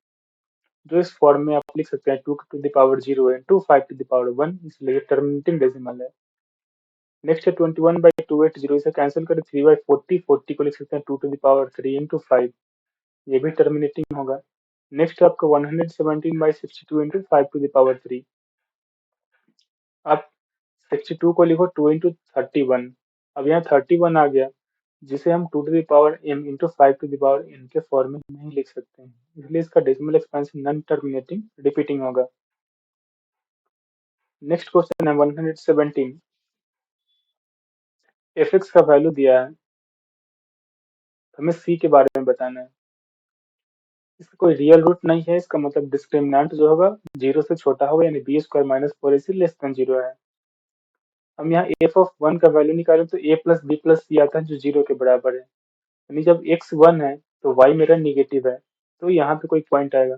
जो इस फॉर्म में आप लिख सकते हैं 2 to the power 0 into 5 to the power 1, इसलिए टर्मिनेटिंग डेसिमल है। नेक्स्ट है 21/280, इसे कैंसिल करें 3/40, 40 को लिख सकते हैं 2 to the power 3 इंटू 5, ये भी टर्मिनेटिंग होगा। नेक्स्ट आपका 117/62 इंटू 5 to the power 3, आप 62 को लिखो 2 इंटू 31, अब यहाँ 31 आ गया, जिसे हम 2 to the power m into 5 to the power n के फॉर्म में नहीं लिख सकते हैं, इसलिए इसका decimal expansion non terminating repeating होगा। नेक्स्ट क्वेश्चन है 117, fx का वैल्यू दिया है, हमें c के बारे में बताना है। इसका कोई रियल रूट नहीं है, इसका मतलब डिस्क्रिमिनेंट जो होगा 0 से छोटा होगा, यानी b² minus 4ac less than 0 है। हम यहाँ f(1) का वैल्यू निकालें तो a प्लस बी प्लस सी आता है जो 0 के बराबर है, यानी जब x 1 है तो y मेरा निगेटिव है, तो यहाँ पे कोई पॉइंट आएगा।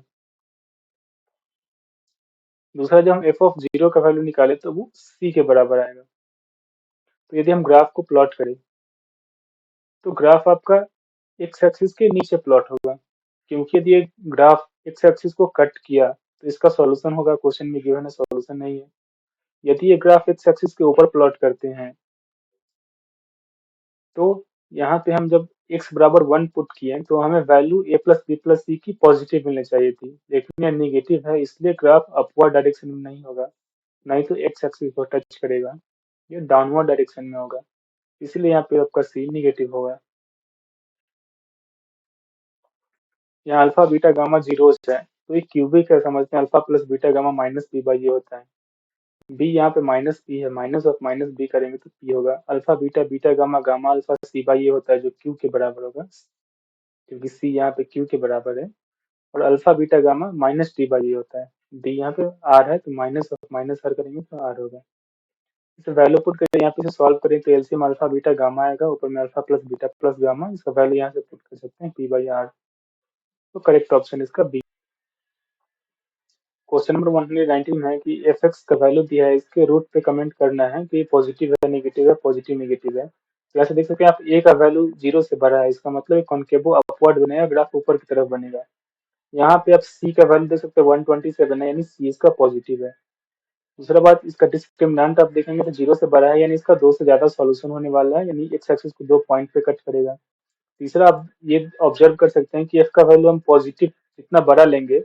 दूसरा जब हम f(0) का वैल्यू निकाले तो वो c के बराबर आएगा। तो यदि हम ग्राफ को प्लॉट करें तो ग्राफ आपका एक्स एक्सिस के नीचे प्लॉट होगा, क्योंकि यदि ये ग्राफ एक्स एक्सिस को कट किया तो इसका सॉल्यूशन होगा, क्वेश्चन में गिवन है, सॉल्यूशन नहीं है। यदि ये ग्राफ एक्स एक्सिस के ऊपर प्लॉट करते हैं तो यहाँ पे हम जब x बराबर 1 पुट किए तो हमें value a plus b plus c की पॉजिटिव मिलनी चाहिए थी, लेकिन यह निगेटिव है, इसलिए ग्राफ अपवर्ड डायरेक्शन में नहीं होगा, नहीं तो एक्स एक्सिस को टच करेगा। ये डाउनवर्ड डायरेक्शन में होगा, इसीलिए यहाँ पे आपका सी निगेटिव होगा। यहाँ अल्फा बीटा गामा जीरोस है, तो ये क्यूबिक है, समझते हैं alpha plus beta gamma minus b by ये होता है। बी यहाँ पे माइनस बी है, माइनस ऑफ माइनस बी करेंगे तो पी होगा। Alpha beta beta gamma gamma alpha c by ये होता है, जो क्यू के बराबर होगा, क्योंकि सी यहाँ पे क्यू के बराबर है। और alpha beta gamma minus D by ये होता है, डी यहाँ पे आर है, तो माइनस ऑफ माइनस आर करेंगे तो आर होगा। इसे वैल्यू पुट करें, यहाँ पे सॉल्व करें तो एलसीएम अल्फा बीटा गामा आएगा, ऊपर में alpha plus beta plus gamma, इसका वैल्यू यहाँ से पुट कर सकते हैं पी बाई आर। तो करेक्ट ऑप्शन इसका बी। क्वेश्चन नंबर 119 है कि एफ एक्स का वैल्यू दिया है, इसके रूट पे कमेंट करना है कि पॉजिटिव है नेगेटिव है, पॉजिटिव नेगेटिव है। तो ऐसे देख सकते हैं आप, ए का वैल्यू जीरो से बड़ा है, इसका मतलब कॉन्केवो अपवर्ड बनेगा, ग्राफ ऊपर की तरफ बनेगा। यहाँ पे आप सी का वैल्यू देख सकते हैं 127 है, यानी सी इसका पॉजिटिव है। दूसरा बात, इसका डिस्क्रिमिनेंट आप देखेंगे तो जीरो से बड़ा है, यानी इसका दो से ज्यादा सॉल्यूशन होने वाला है, यानी एक्स एक्सिस को दो पॉइंट पे कट करेगा। तीसरा, आप ये ऑब्जर्व कर सकते हैं कि एफ का वैल्यू हम पॉजिटिव जितना बड़ा लेंगे,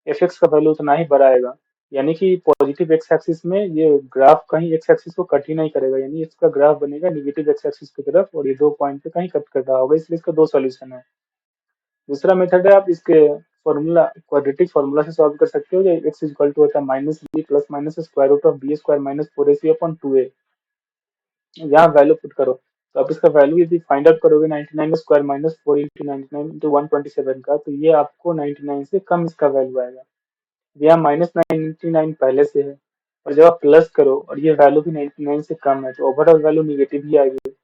एफ एक्स का वैल्यू उतना ही बड़ा आएगा, यानी कि पॉजिटिव एक्स एक्सिस में ये ग्राफ कहीं एक्स एक्सिस को कट ही नहीं करेगा, यानी इसका ग्राफ बनेगा निगेटिव एक्स एक्सिस की तरफ, और ये दो पॉइंट पे कहीं कट कर रहा होगा, इसलिए इसका दो सॉल्यूशन है। दूसरा मेथड है, आप इसके फॉर्मूला क्वाड्रेटिक फॉर्मूला से सॉल्व कर सकते हो, एक्स इक्वल टू होता है minus b plus minus square root of b square minus four a c upon two a. यहाँ वैल्यू पुट करो, तो आप इसका वैल्यू यदि फाइंड आउट करोगे 99 square minus four into 99 into 127 का, तो ये आपको 99 से कम इसका वैल्यू आएगा। यहाँ -99 पहले से है, और जब आप प्लस करो और ये वैल्यू भी 99 से कम है, तो ओवरऑल वैल्यू निगेटिव ही आएगी।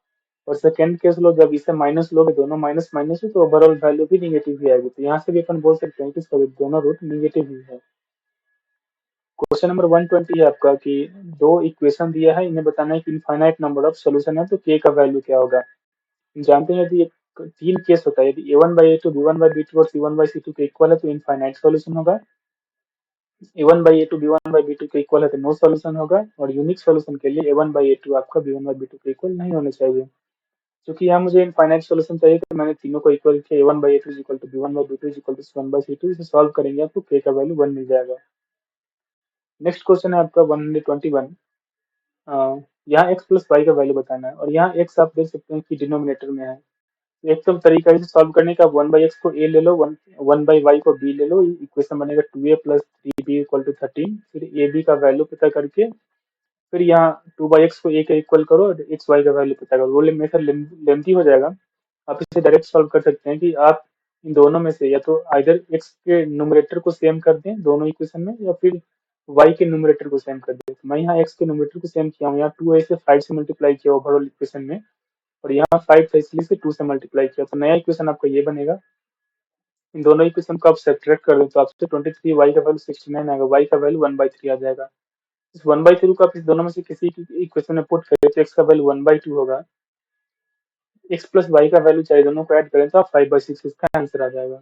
और सेकंड केस लो, जब इसे माइनस लोगे, दोनों माइनस माइनस है, तो ओवरऑल वैल्यू भी निगेटिव ही आएगी। तो यहाँ से भी अपन बोल सकते हैं कि इसका दोनों रूट निगेटिव ही है। क्वेश्चन नंबर 120 है आपका कि दो इक्वेशन दिया है, इन्हें बताना है कि इनफाइनाइट नंबर ऑफ सोल्यूशन है, तो के का वैल्यू क्या होगा। हम जानते हैं यदि तीन केस होता है, यदि a1/a2 b1/b2 और c1/c2 के इक्वल है तो इनफाइनाइट सोल्यूशन होगा। a1/a2 b1/b2 के इक्वल है तो नो सॉल्यूशन होगा, और यूनिक सॉल्यूशन के लिए a1/a2 आपका b1/b2 के इक्वल नहीं होना चाहिए। क्योंकि यहाँ मुझे इनफाइनाइट सॉल्यूशन चाहिए, तो मैंने तीनों को इक्वल किया, a1/a2 equal to b1/b2 equal to c1/c2। इसे सॉल्व करेंगे आपको k का वैल्यू 1 मिल जाएगा। नेक्स्ट क्वेश्चन है आपका 121। यहाँ x प्लस वाई का वैल्यू बताना है, और यहाँ x आप देख सकते हैं कि डिनोमिनेटर में है। एक तो तरीका है सॉल्व करने का, 1/x को a ले लो, 1/y को b ले लो, इक्वेशन बनेगा 2a plus 3b equal to 13। फिर a b का वैल्यू पता करके, फिर यहाँ 2/x को a के इक्वल करो और x y का वैल्यू पता करो। वो मेथड लेंथी हो जाएगा, आप इसे डायरेक्ट सॉल्व कर सकते हैं कि आप इन दोनों में से या तो आइदर x के न्यूमरेटर को सेम कर दें दोनों इक्वेशन में, या फिर y के न्यूमरेटर को सेम कर दें। तो मैं यहाँ x के न्यूमरेटर को सेम किया हूँ, यहाँ 2a से 5 से मल्टीप्लाई किया ओवरऑल इक्वेशन में, और यहाँ 5 था इसलिए से 2 से मल्टीप्लाई किया, तो नया इक्वेशन आपका ये बनेगा। इन दोनों इक्वेशन को आप सब्ट्रैक्ट कर दें तो आपसे 23 y का वैल्यू 69 आएगा, y का वैल्यू 1/3 आ जाएगा। इस 1/3 को आप इस दोनों में से किसी इक्वेशन में पुट करें तो x का वैल्यू 1/2 होगा। x प्लस y का वैल्यू चाहिए, दोनों को ऐड करें तो आप 5/6 इसका आंसर आ जाएगा।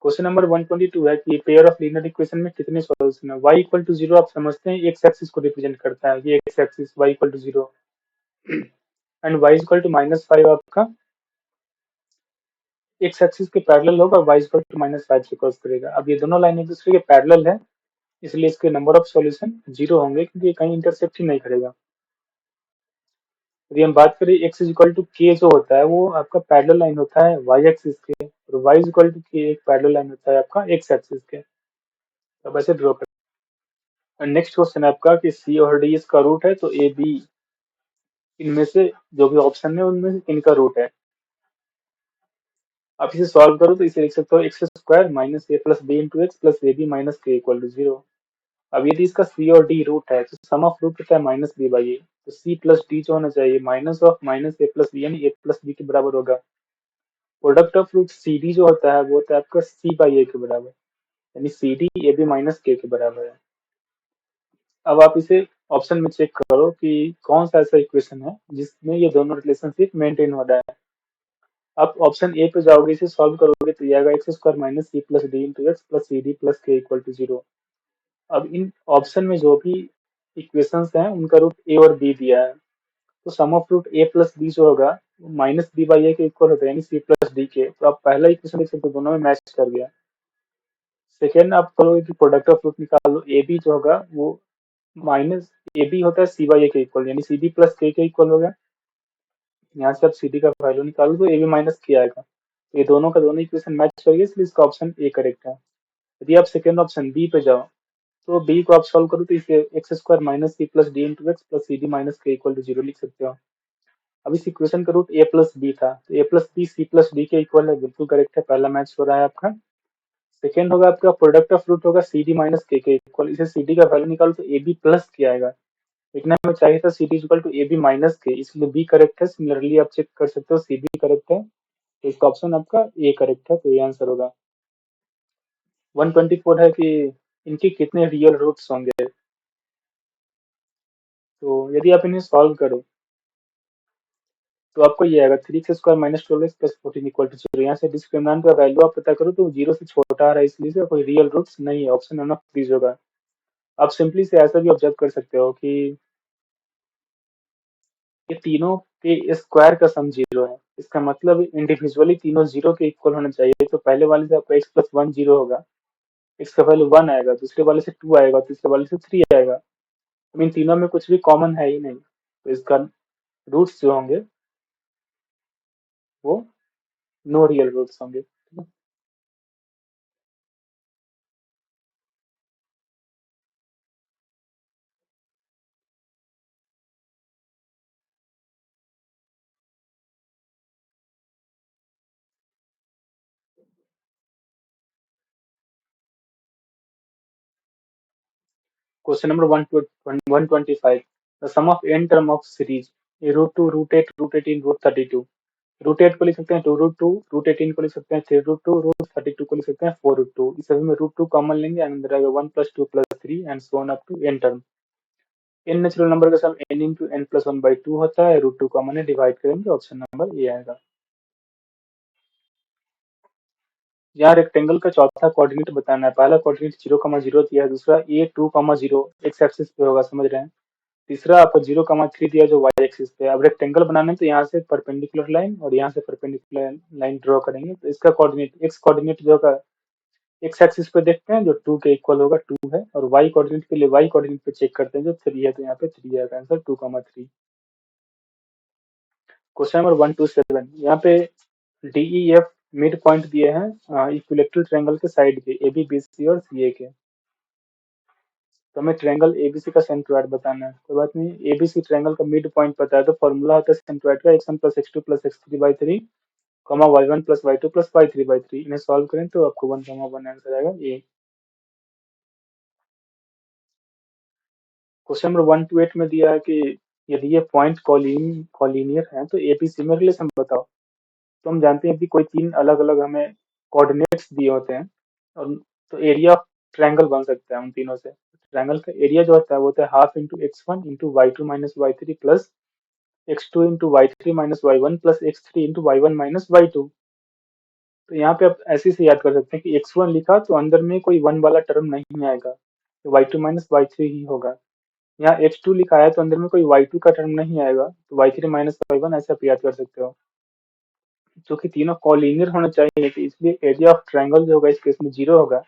क्वेश्चन नंबर 122 है कि पेयर ऑफ लीनियर इक्वेशन में कितने सॉल्यूशन है। y इक्वल टू 0 आप समझते हैं x एक्सिस को रिप्रेजेंट करता है, ये x axis y equal to 0, and y equal to -5 आपका x एक्सिस के पैरेलल होगा, y इक्वल टू -5 से क्रॉस करेगा। अब ये दोनों लाइन एक दूसरे के पैरेलल है, इसलिए इसके नंबर ऑफ सॉल्यूशन 0 होंगे, क्योंकि ये कहीं इंटरसेक्ट ही नहीं करेगा। यदि हम बात करें x इज इक्वल टू के जो होता है, वो आपका पैरेलल लाइन होता है y एक्सिस के, और y इज इक्वल टू के एक पैरेलल लाइन होता है आपका x एक्सिस के। अब ऐसे ड्रॉ करें। नेक्स्ट क्वेश्चन है आपका कि c और d इसका रूट है, तो ए बी इनमें से जो भी ऑप्शन है उनमें से इनका रूट है। आप इसे सॉल्व करो तो इसे लिख सकते हो x square minus a plus b into x plus a b minus k equal to 0। अब यदि इसका सी और डी रूट है, तो सम ऑफ रूट होता है माइनस बी बाई ए, तो सी प्लस डी जो होना चाहिए minus of minus a plus b, यानी ए प्लस बी के बराबर होगा। Product of root c d जो होता है वो होता है आपका सी बाई ए के बराबर, यानी c d a b minus के बराबर है। अब आप इसे ऑप्शन में चेक करो कि कौन सा ऐसा इक्वेशन है जिसमें ये दोनों रिलेशनशिप मेंटेन हो रहा है। आप ऑप्शन ए पे जाओगे, इसे सॉल्व करोगे तो ये आएगा x square minus c plus d into x plus c d plus k equal to 0। अब इन ऑप्शन में जो भी इक्वेशंस हैं उनका रूट ए और बी दिया है, तो sum of root a plus b जो होगा माइनस बी बाई ए के इक्वल होता है, यानी सी प्लस डी के। तो आप पहला इक्वेशन देख सकते हो, दोनों में मैच कर गया। सेकेंड आप करोगे कि प्रोडक्ट ऑफ रूट निकाल लो, ए बी जो होगा वो माइनस ए बी होता है सी बाई ए के इक्वल, यानी C B plus k equal हो गया। यहाँ से आप सी डी का वैल्यू निकालो तो ए बी माइनस के आएगा, तो ये दोनों का दोनों इक्वेशन मैच करिए, इसलिए इसका ऑप्शन ए करेक्ट है। यदि आप सेकेंड ऑप्शन बी पे जाओ, तो बी को आप सॉल्व करो तो इसे x square minus c plus d into x plus c d minus k equal to zero लिख सकते हो। अब इस इक्वेशन का रूट ए प्लस बी था, तो a plus b c plus d के इक्वल है, बिल्कुल करेक्ट है, पहला मैच हो रहा है आपका। सेकेंड होगा आपका प्रोडक्ट ऑफ रूट होगा सी डी माइनस के इक्वल, इसे सी डी का वैल्यू निकालो तो ए बी प्लस के आएगा, लेकिन हमें चाहिए था c d equal to a b minus k, इसलिए बी करेक्ट है। सिमिलरली आप चेक कर सकते हो सी बी करेक्ट है, तो इसका ऑप्शन आपका ए करेक्ट है, तो ये आंसर होगा। 124 है कि इनके कितने रियल रूट्स होंगे, तो यदि आप इन्हें सॉल्व करो तो आपको ये आएगा 3x² minus 12x plus 14 equal to 0। यहाँ से डिस्क्रिमिनेंट का वैल्यू आप पता करो तो 0 से छोटा आ रहा है, इसलिए से कोई रियल रूट्स नहीं है, ऑप्शन नन ऑफ दीज होगा। आप सिंपली से ऐसा भी ऑब्जर्व कर सकते हो कि ये तीनों के स्क्वायर का सम 0 है, इसका मतलब इंडिविजुअली तीनों 0 के इक्वल होना चाहिए। तो पहले वाले से आपका x प्लस 1 0 होगा, x का वैल्यू 1 आएगा, दूसरे वाले से 2 आएगा, तीसरे वाले से 3 आएगा, इन तीनों में कुछ भी कॉमन है ही नहीं, तो इसका रूट्स जो होंगे वो नो रियल रूट्स होंगे। Question number 125, the sum of n term of series A root two root eight root eighteen root 32। Root eight को लिख सकते हैं 2√2, रूट एटीन को लिख सकते हैं 3√2, रूट 32 को लिख सकते हैं 4√2। इस सभी में रूट टू कॉमन लेंगे, अंदर आएगा 1 plus 2 plus 3 and so on up to n term. n natural number का sum n into n plus 1/2 होता है, रूट टू कॉमन है, डिवाइड करेंगे, ऑप्शन नंबर ए आएगा। यहाँ रेक्टेंगल का चौथा कोऑर्डिनेट बताना है, पहला कोऑर्डिनेट 0,0 दिया है, दूसरा a2,0 एक्स एक्सिस पे होगा, समझ रहे हैं। तीसरा आपको 0,3 दिया जो वाई एक्सिस पे है। अब रेक्टेंगल बनाने तो यहाँ से परपेंडिकुलर लाइन और यहाँ से परपेंडिकुलर लाइन ड्रॉ करेंगे, तो इसका कोऑर्डिनेट एक्स कोऑर्डिनेट जो होगा एक्स एक्सिस पे देखते हैं जो 2 के इक्वल होगा, 2 है, और वाई कोऑर्डिनेट के लिए वाई कोऑर्डिनेट पे चेक करते हैं जो 3 है, तो यहाँ पे 3 आएगा आंसर 2,3। क्वेश्चन नंबर 127, यहाँ पे D E F mid point दिए हैं इक्विलेटरल ट्रायंगल के साइड के ए बी बी सी और सी ए के। तो हमें ट्रायंगल एबीसी का सेंट्रोइड बताना है, कोई बात नहीं, एबीसी ट्रायंगल का मिड पॉइंट पता है, तो फॉर्मूला होता है सेंट्रोइड का x1 plus x2 plus x3/3 comma y1 plus y2 plus y3/3। इन्हें सॉल्व करें तो आपको 1,1 आंसर आएगा ये। क्वेश्चन नंबर 128 में दिया है कि यदि ये पॉइंट कॉलिनियर है तो एबीसी में रिलेशन बताओ। तो हम जानते हैं कि कोई तीन अलग अलग हमें कोऑर्डिनेट्स दिए होते हैं, और तो एरिया ऑफ ट्रायंगल बन सकता है उन तीनों से। ट्रायंगल का एरिया जो होता है वो होता है half into x1 into y2 minus y3 plus x2 into y3 minus y1 plus x3 into y1 minus y2। तो यहाँ पे आप ऐसे से याद कर सकते हैं कि x1 लिखा तो अंदर में कोई वन वाला टर्म नहीं आएगा, तो y2 माइनस y3 ही होगा। यहाँ x2 लिखा है तो अंदर में कोई y2 का टर्म नहीं आएगा, तो y3 माइनस y1 ऐसे आप याद कर सकते हो। जो कि तीनों कॉलिनियर होना चाहिए, तो इसलिए एरिया ऑफ ट्रायंगल जो होगा इस केस में 0 होगा।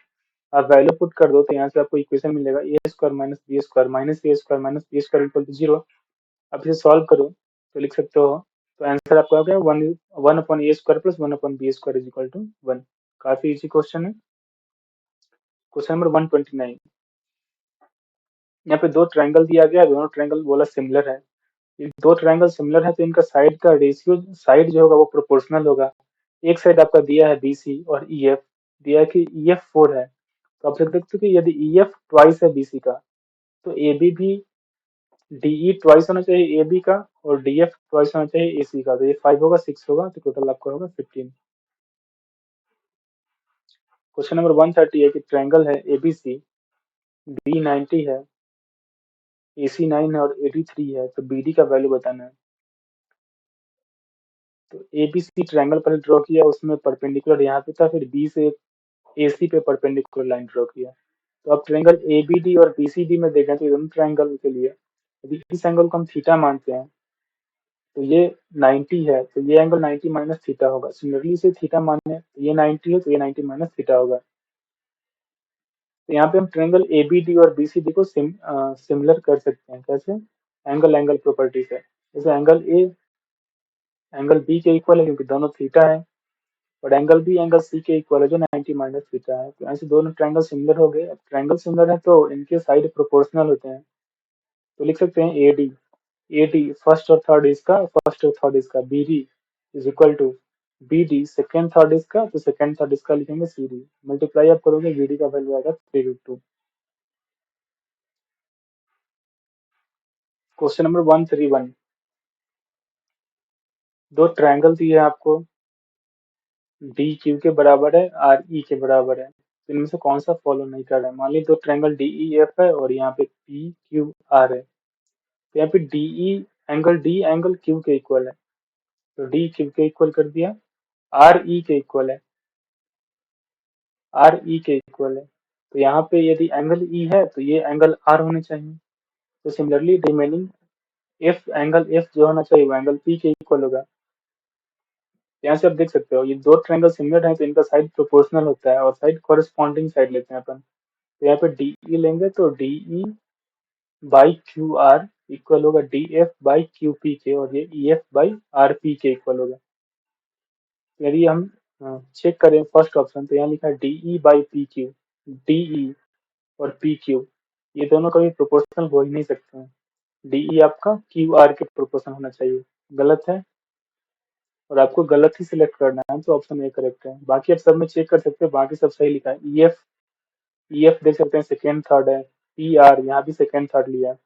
आप वैल्यू पुट कर दो तो यहाँ से आपको इक्वेशन मिलेगा a square minus b square minus a square minus b square equal to 0। आप इसे सॉल्व करो तो लिख सकते हो, तो आंसर आपका आ गया 1/a² plus 1/b² is equal to 1। काफी इजी क्वेश्चन है। क्वेश्चन नंबर 129, यहाँ पे दो ट्रायंगल दिया गया है, दोनों ट्रायंगल बोला सिमिलर है। ये दो ट्रायंगल सिमिलर है तो इनका साइड का रेशियो, साइड जो होगा वो प्रोपोर्शनल होगा। एक साइड आपका दिया है BC और EF, दिया है कि EF 4 है, तो आप देख सकते हो कि यदि EF ट्वाइस है BC का, तो AB भी DE ट्वाइस होना चाहिए AB का, और DF ट्वाइस होना चाहिए AC का, तो ये 5 होगा 6 होगा, तो टोटल आपका होगा 15। क्वेश्चन नंबर 130 है कि ट्रायंगल है ABC, बी 90 है, AC 9 है और AD 3 है, तो BD का वैल्यू बताना है। तो ABC ट्रायंगल पहले ड्रॉ किया, उसमें परपेंडिकुलर यहाँ पे था, फिर B से AC पे परपेंडिकुलर लाइन ड्रॉ किया। तो अब ट्रायंगल ABD और BCD में देखें तो ये दोनों ट्रायंगल के लिए यदि इस एंगल को हम थीटा मानते हैं तो ये 90 है, तो ये एंगल 90 माइनस थीटा होगा। सिमिलरली इसे थीटा माने तो ये 90 है, तो ये 90 माइनस थीटा होगा। तो यहाँ पे हम ट्रायंगल एबीडी और बीसीडी को सिमिलर कर सकते हैं। कैसे? एंगल एंगल प्रॉपर्टी से। जैसे एंगल ए एंगल बी के इक्वल है क्योंकि दोनों थीटा है, और एंगल बी एंगल सी के इक्वल है जो 90 माइनस थीटा है। तो ऐसे दोनों ट्रायंगल सिमिलर हो गए। अब ट्रायंगल सिमिलर है तो इनके साइड प्रोपोर्शनल होते हैं। तो लिख सकते हैं एडी एडी फर्स्ट और थर्ड इसका, BD is equal to BD second third इसका, तो सेकेंड थर्ड इसका लिखेंगे सीडी। मल्टीप्लाई आप करोगे, बीडी का वैल्यू आएगा 352। Question number 131। दो ट्रायंगल दिए हैं आपको, डी क्यू के बराबर है, आर ई के बराबर है। तो इनमें से कौन सा फॉलो नहीं कर रहा है? मान लीजिए दो ट्रायंगल डी ई एफ है और यहाँ पे पी क्यू आर है। तो यहाँ पे डी एंगल क्यू के इक्वल है, तो डी क्यू के इक्वल कर दिया। आर ई के इक्वल है, आर ई के इक्वल है। तो यहाँ पे यदि एंगल ई है तो ये एंगल आर होने चाहिए। तो similarly remaining F angle F जो होना चाहिए वो एंगल पी के इक्वल होगा। यहाँ से आप देख सकते हो ये दो ट्रायंगल सिमिलर है तो इनका साइड प्रोपोर्शनल होता है और साइड कॉरेस्पॉन्डिंग साइड लेते हैं अपन। तो यहाँ पे डी ई लेंगे तो D E by Q R equal होगा D F by Q P के, और ये E F by R P के इक्वल होगा। यदि हम चेक करें फर्स्ट ऑप्शन, तो यहाँ लिखा है D E by P Q. D E और पी क्यू ये दोनों कभी प्रोपोर्शनल हो ही नहीं सकते हैं। डीई आपका क्यू आर के प्रोपोर्शन होना चाहिए, गलत है। और आपको गलत ही सिलेक्ट करना है, तो ऑप्शन ए करेक्ट है। बाकी आप सब में चेक कर सकते हैं, बाकी सब सही लिखा है। ई एफ देख सकते हैं सेकेंड थर्ड है। पी आर यहाँ भी सेकेंड थर्ड लिया।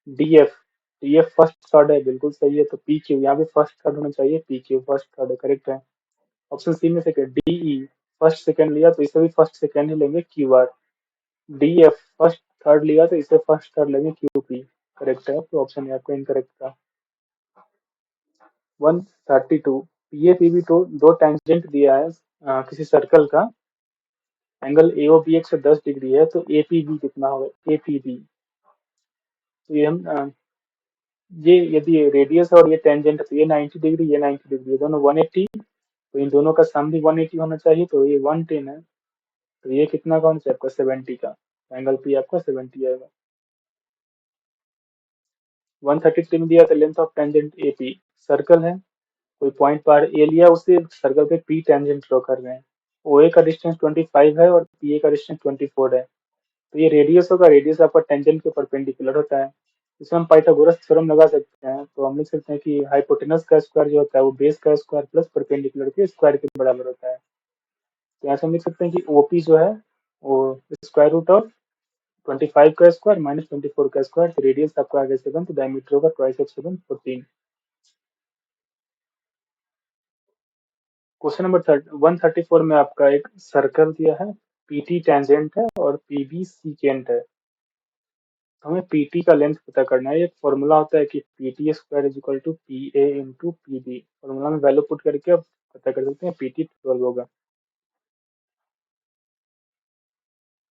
डी एफ फर्स्ट थर्ड है, बिल्कुल सही है। तो पी क्यू यहाँ भी फर्स्ट थर्ड होना चाहिए, पी क्यू फर्स्ट थर्ड है, करेक्ट है। ऑप्शन सी में से डीई फर्स्ट सेकेंड लिया तो इसे भी फर्स्ट सेकेंड ही लेंगे, Q R. D F first third लिया तो इसे फर्स्ट थर्ड लेंगे, क्यू पी, करेक्ट है। तो ऑप्शन ए आपका इनकरेक्ट था। 132। ये पीबी तो दो टेंजेंट दिया है किसी सर्कल का, एंगल एओ बी 110 डिग्री है, तो एपीबी कितना होगा? एपीबी तो ये हम ये यदि रेडियस है और ये टेंजेंट है तो ये 90 डिग्री, ये 90 डिग्री, ये दोनों 180। तो इन दोनों का सम भी 180 होना चाहिए, तो ये 110 है। तो ये कितना का होना चाहिए आपका? 70 का। एंगल पी आपका 70 आएगा। 133 में दिया था length of tangent AP, circle है, कोई पॉइंट पर ए लिया, उसे सर्कल पे पी टेंजेंट ड्रॉ कर रहे हैं। ओ ए का डिस्टेंस 25 है और पी ए का डिस्टेंस 24 है। तो ये रेडियस होगा, रेडियस आपका टेंजेंट के परपेंडिकुलर होता है। इसमें हम पाइथागोरस थ्योरम लगा सकते हैं। तो हम लिख सकते हैं कि हाइपोटेनस का स्क्वायर जो होता है वो बेस का स्क्वायर प्लस परपेंडिकुलर के स्क्वायर के बराबर होता है। तो यहाँ से हम लिख सकते हैं कि ओपी जो है वो स्क्वायर रूट ऑफ 25 का स्क्वायर माइनस 24 का स्क्वायर। तो रेडियस आपका आगे 7, तो डायमीटर होगा ट्वाइस ऑफ 7, 14। क्वेश्चन नंबर 134 में आपका एक सर्कल दिया है, पीटी टेंजेंट है और पीबी सीकेंट है। तो हमें पीटी का लेंथ पता करना है। एक फॉर्मूला होता है कि PT square is equal to P A into P B. Formula में वैल्यू पुट करके आप पता कर सकते हैं, पीटी 12 होगा।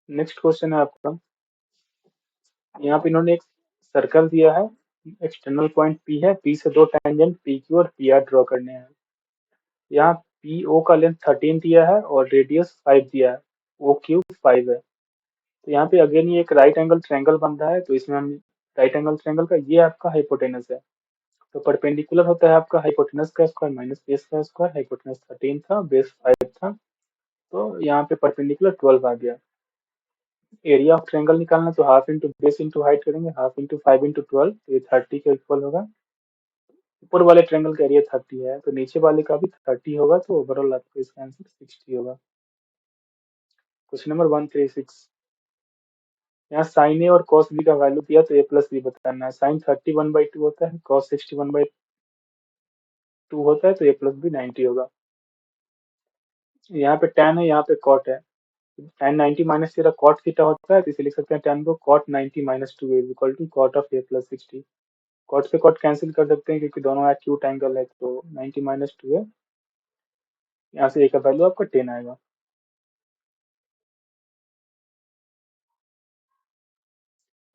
नेक्स्ट क्वेश्चन है आपका, यहाँ पे इन्होंने एक सर्कल दिया है, एक्सटर्नल पॉइंट पी है, पी से दो टेंजेंट पी क्यू और पी आर ड्रॉ करने हैं। यहाँ पी ओ का लेंथ 13 दिया है और रेडियस 5 दिया है, ओ क्यू 5 है। तो यहाँ पे अगेन ये एक राइट एंगल ट्रायंगल बन रहा है, तो इसमें हम राइट एंगल ट्रायंगल का ये आपका हाइपोटेनस है। तो परपेंडिकुलर होता है आपका हाइपोटेनस का स्क्वायर माइनस बेस का स्क्वायर। हाइपोटेनस 13 था, बेस 5 था, तो यहाँ पे परपेंडिकुलर 12 आ गया। एरिया ऑफ ट्रायंगल निकालना, तो half into base into height करेंगे, हाफ इंटू 5 इंटू 12, तो ये 30 के इक्वल होगा। ऊपर वाले ट्रायंगल का एरिया 30 है तो नीचे वाले का भी 30 होगा, तो ओवरऑल आपका इसका आंसर 60 होगा। Question number 136। यहाँ साइन ए और कॉस बी का वैल्यू दिया तो ए प्लस बी बताना है। साइन 31/2 होता है, कॉस 61/2 होता है, तो ए प्लस बी 90 होगा। यहाँ पे tan है, यहाँ पे cot है। tan 90 माइनस तेरा cot थीटा होता है, तो इसे लिख सकते हैं tan को cot 90 minus 2 is equal to cot of A plus 60। cot से cot कैंसिल कर सकते हैं क्योंकि दोनों एक्यूट एंगल है, तो 90 माइनस 2 है। यहाँ से ए का वैल्यू आपका 10 आएगा।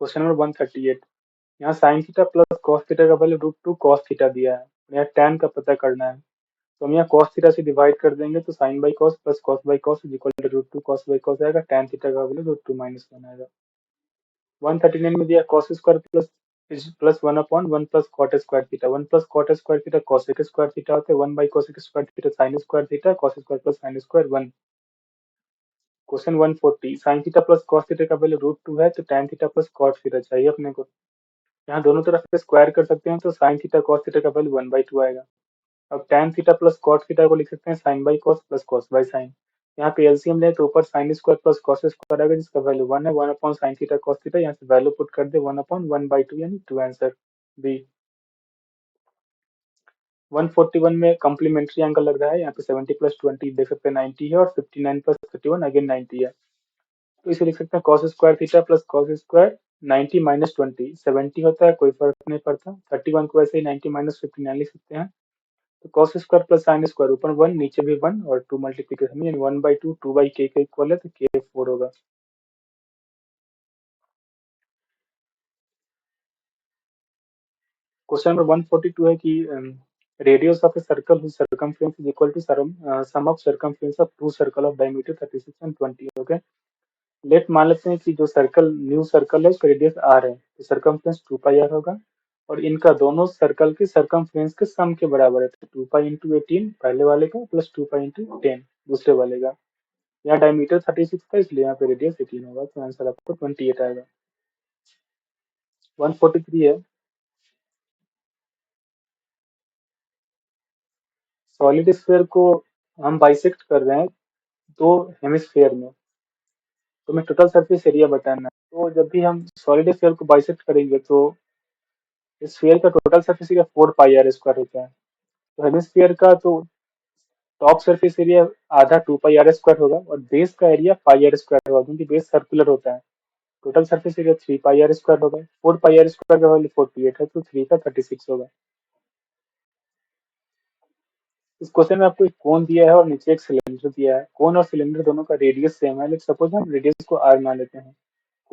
Question number 138। यहाँ sine theta plus cos theta का वैल्यू √2 cos थीटा दिया है। यहाँ tan का पता करना है। तो हम यहाँ cos थीटा से डिवाइड कर देंगे तो sin by cos plus cos by cos is equal to root two cos by cos आएगा, tan थीटा का value root two minus one आएगा। 139 में दिया cos square plus one upon one plus cot square theta, one plus cot square theta cosec square theta होता है, one by cosec square theta sin square theta, cos square plus sin square one. Question 140, sin थीटा plus cos theta का value root to है तो tan theta plus cot theta चाहिए अपने को। यहाँ दोनों तरफ से स्क्वायर कर सकते हैं तो sin थीटा cos थीटा का वैल्यू वन बाई टू आएगा। अब tan theta plus cot theta को लिख सकते हैं sin by cos plus cos by sin। यहाँ पे एलसीएम ले तो ऊपर sin square plus cos square आएगा जिसका वैल्यू वन है, one upon sin theta cos theta, यहाँ से वैल्यू पुट कर दे one upon one by two यानी टू, आंसर बी। 141 में कॉम्प्लीमेंट्री एंगल लग रहा है, यहाँ पे 70 प्लस 20 देख सकते हैं 90 है, और 59 प्लस 31 अगेन 90 है, तो इसे लिख सकते हैं cos square theta plus cos square 90 minus 20 70 होता है, कोई फर्क नहीं पड़ता। 31 को वैसे ही 90 माइनस 59 लिख सकते हैं, तो cos square plus sine square ऊपर वन नीचे भी वन और टू मल्टीप्लीकेशन यानी one by to, two by के इक्वल है तो के फोर होगा। क्वेश्चन नंबर 142 है कि radius of a circle whose circumference is equal to sum of circumference of two circle of diameter 36 and 20। Okay, late मान लेते हैं कि जो सर्कल न्यू सर्कल है उसका रेडियस आर है तो सर्कमफ्रेंस टू पाई आर होगा, और इनका दोनों सर्कल के सर्कमफ्रेंस के सम के बराबर है, तो टू पाई इंटू एटीन पहले वाले का plus two pi into ten दूसरे वाले का। यहाँ डायमीटर 36 था इसलिए यहाँ पे रेडियस 18 होगा, तो आंसर आपको 28 आएगा। 143 है, सॉलिड स्फीयर को हम बाइसेक्ट कर रहे हैं दो हेमिस्फीयर में, तो हमें टोटल सरफेस एरिया बताना है। तो जब भी हम सॉलिड स्फीयर को बाइसेक्ट करेंगे तो इस स्फीयर का total surface area four pi are square होता है, तो हेमिस्फीयर का तो टॉप सरफेस एरिया आधा टू पाई आर स्क्वायर होगा और बेस का एरिया पाई आर स्क्वायर होगा क्योंकि बेस सर्कुलर होता है। Total surface area three pi are square होगा, फोर पाई आर स्क्वायर का वैल्यू 48 है तो थ्री का 36 होगा। इस क्वेश्चन में आपको एक कोन दिया है और नीचे एक सिलेंडर दिया है, कोन और सिलेंडर दोनों का रेडियस सेम है, लेकिन सपोज हम रेडियस को आर मान लेते हैं,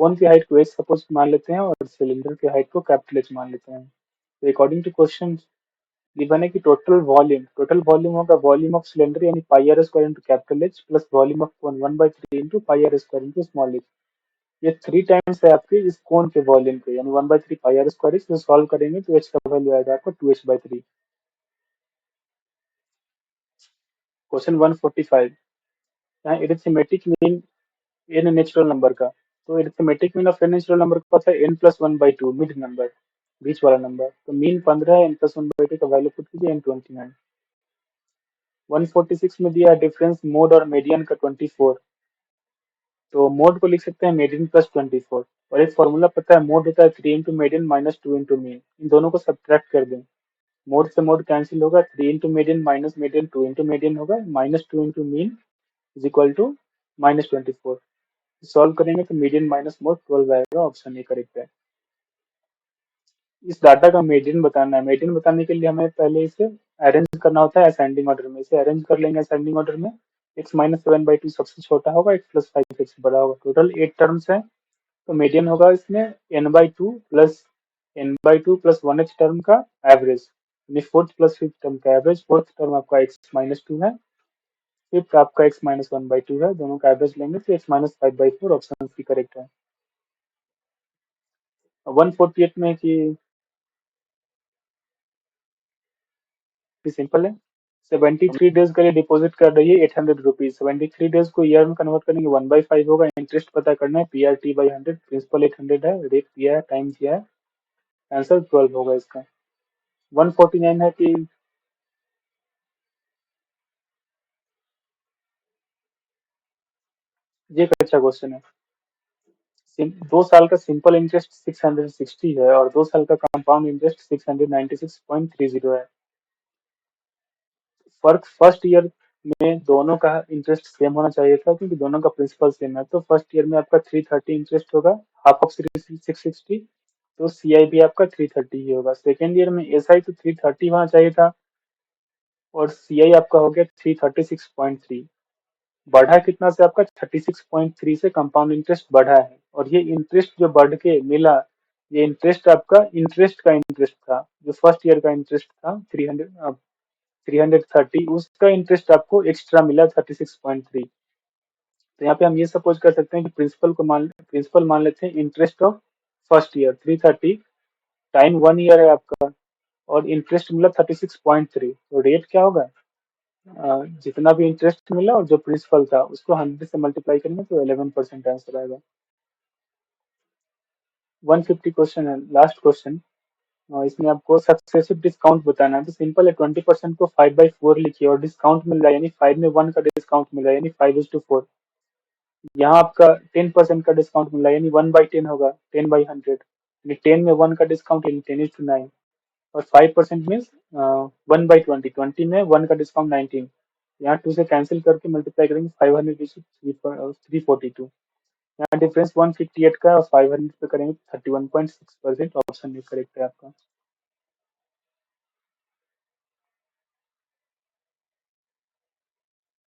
कोन की हाइट को एच सपोज मान लेते हैं और सिलेंडर की हाइट को कैपिटल एच मान लेते हैं। तो अकॉर्डिंग टू क्वेश्चन गिवन है कि टोटल वॉल्यूम होगा वॉल्यूम ऑफ सिलेंडर यानी pi are square into capital H plus volume of cone one by three into pi are square into small h. ये three times है आपके इस cone के volume के यानी one by three pi are square, इसको solve करेंगे तो एच का वैल्यू आएगा आपको two h by three. Question 145, यहाँ arithmetic mean n natural number का, तो arithmetic mean of n natural number का पता है n plus one by two, mid number बीच वाला नंबर, तो मीन 15 है, n plus one by two का वैल्यू पुट कीजिए एन 29। 146 में दिया डिफरेंस मोड और मीडियन का 24, तो मोड को लिख सकते हैं मीडियन प्लस 24, और एक फॉर्मूला पता है मोड होता है three into median minus two into mean, इन दोनों को सब्ट्रैक्ट कर दें, मोड से मोड कैंसिल होगा, three into median minus median two into median होगा, minus two into mean is equal to minus 24। Solve करेंगे तो मीडियन माइनस मोड 12 आएगा, ऑप्शन ए करेक्ट है। इस डाटा का मीडियन बताना है, मीडियन बताने के लिए हमें पहले इसे अरेंज करना होता है असेंडिंग ऑर्डर में, इसे अरेंज कर लेंगे असेंडिंग ऑर्डर में, x minus seven by two सबसे छोटा होगा, x प्लस फाइव सबसे बड़ा होगा, टोटल 8 टर्म्स है, तो मीडियन होगा इसमें n by two plus one एच टर्म का एवरेज, यानी फोर्थ प्लस फिफ्थ टर्म का एवरेज, फोर्थ टर्म आपका x माइनस टू है, फिफ्थ आपका x minus one by two है, दोनों का एवरेज लेंगे तो x minus five by four, option C correct है। 148 में कि सिंपल है, 73 डेज के लिए डिपॉजिट कर रही है 800 रुपीज, 73 डेज को ईयर में कन्वर्ट करेंगे वन बाई फाइव होगा, इंटरेस्ट पता करना है P R T by hundred, principal 800 है, रेट दिया है, टाइम दिया है, आंसर 12 होगा इसका। 149 है कि ये एक अच्छा क्वेश्चन है, 2 साल का सिंपल इंटरेस्ट 660 है और 2 साल का कंपाउंड इंटरेस्ट 696.30 है। फर्क फर्स्ट ईयर में दोनों का इंटरेस्ट सेम होना चाहिए था क्योंकि दोनों का प्रिंसिपल सेम है, तो फर्स्ट ईयर में आपका 330 इंटरेस्ट होगा, हाफ ऑफ 660, तो सीआई भी आपका 330 ही होगा। सेकेंड ईयर में एसआई तो 330 होना चाहिए था और सीआई आपका हो गया 336.3, बढ़ा कितना से आपका 36.3 से कंपाउंड इंटरेस्ट बढ़ा है, और ये इंटरेस्ट जो बढ़ के मिला, ये इंटरेस्ट आपका इंटरेस्ट का इंटरेस्ट था, जो फर्स्ट ईयर का इंटरेस्ट था 330, उसका इंटरेस्ट आपको एक्स्ट्रा मिला 36.3। तो यहाँ पे हम ये सपोज कर सकते हैं कि प्रिंसिपल मान लेते हैं interest of first year 330 time 1 year है आपका, और इंटरेस्ट मिला 36.3। तो रेट क्या होगा? जितना भी इंटरेस्ट मिला और जो प्रिंसिपल था उसको 100 से मल्टीप्लाई करेंगे तो 11% आंसर आएगा। 150 क्वेश्चन है, लास्ट क्वेश्चन। इसमें आपको सक्सेसिव डिस्काउंट बताना है। तो सिंपल है, 20% को 5/4 लिखिए और डिस्काउंट मिल रहा है, यानी 5 में 1 का डिस्काउंट मिल रहा है, यानी 5:4। यहाँ आपका 10% का डिस्काउंट मिल रहा है, यानी 1/10 होगा, 10/100। यानी 10 में 1 का डिस्काउंट, यानी 10:9। और 5% मीन्स 1/20, 20 में 1 का डिस्काउंट 19। यहाँ 2 से कैंसिल करके मल्टीप्लाई करेंगे, 500 342। यहाँ डिफरेंस 158 का और 500 पे करेंगे 31.6%। ऑप्शन में करेक्ट है आपका।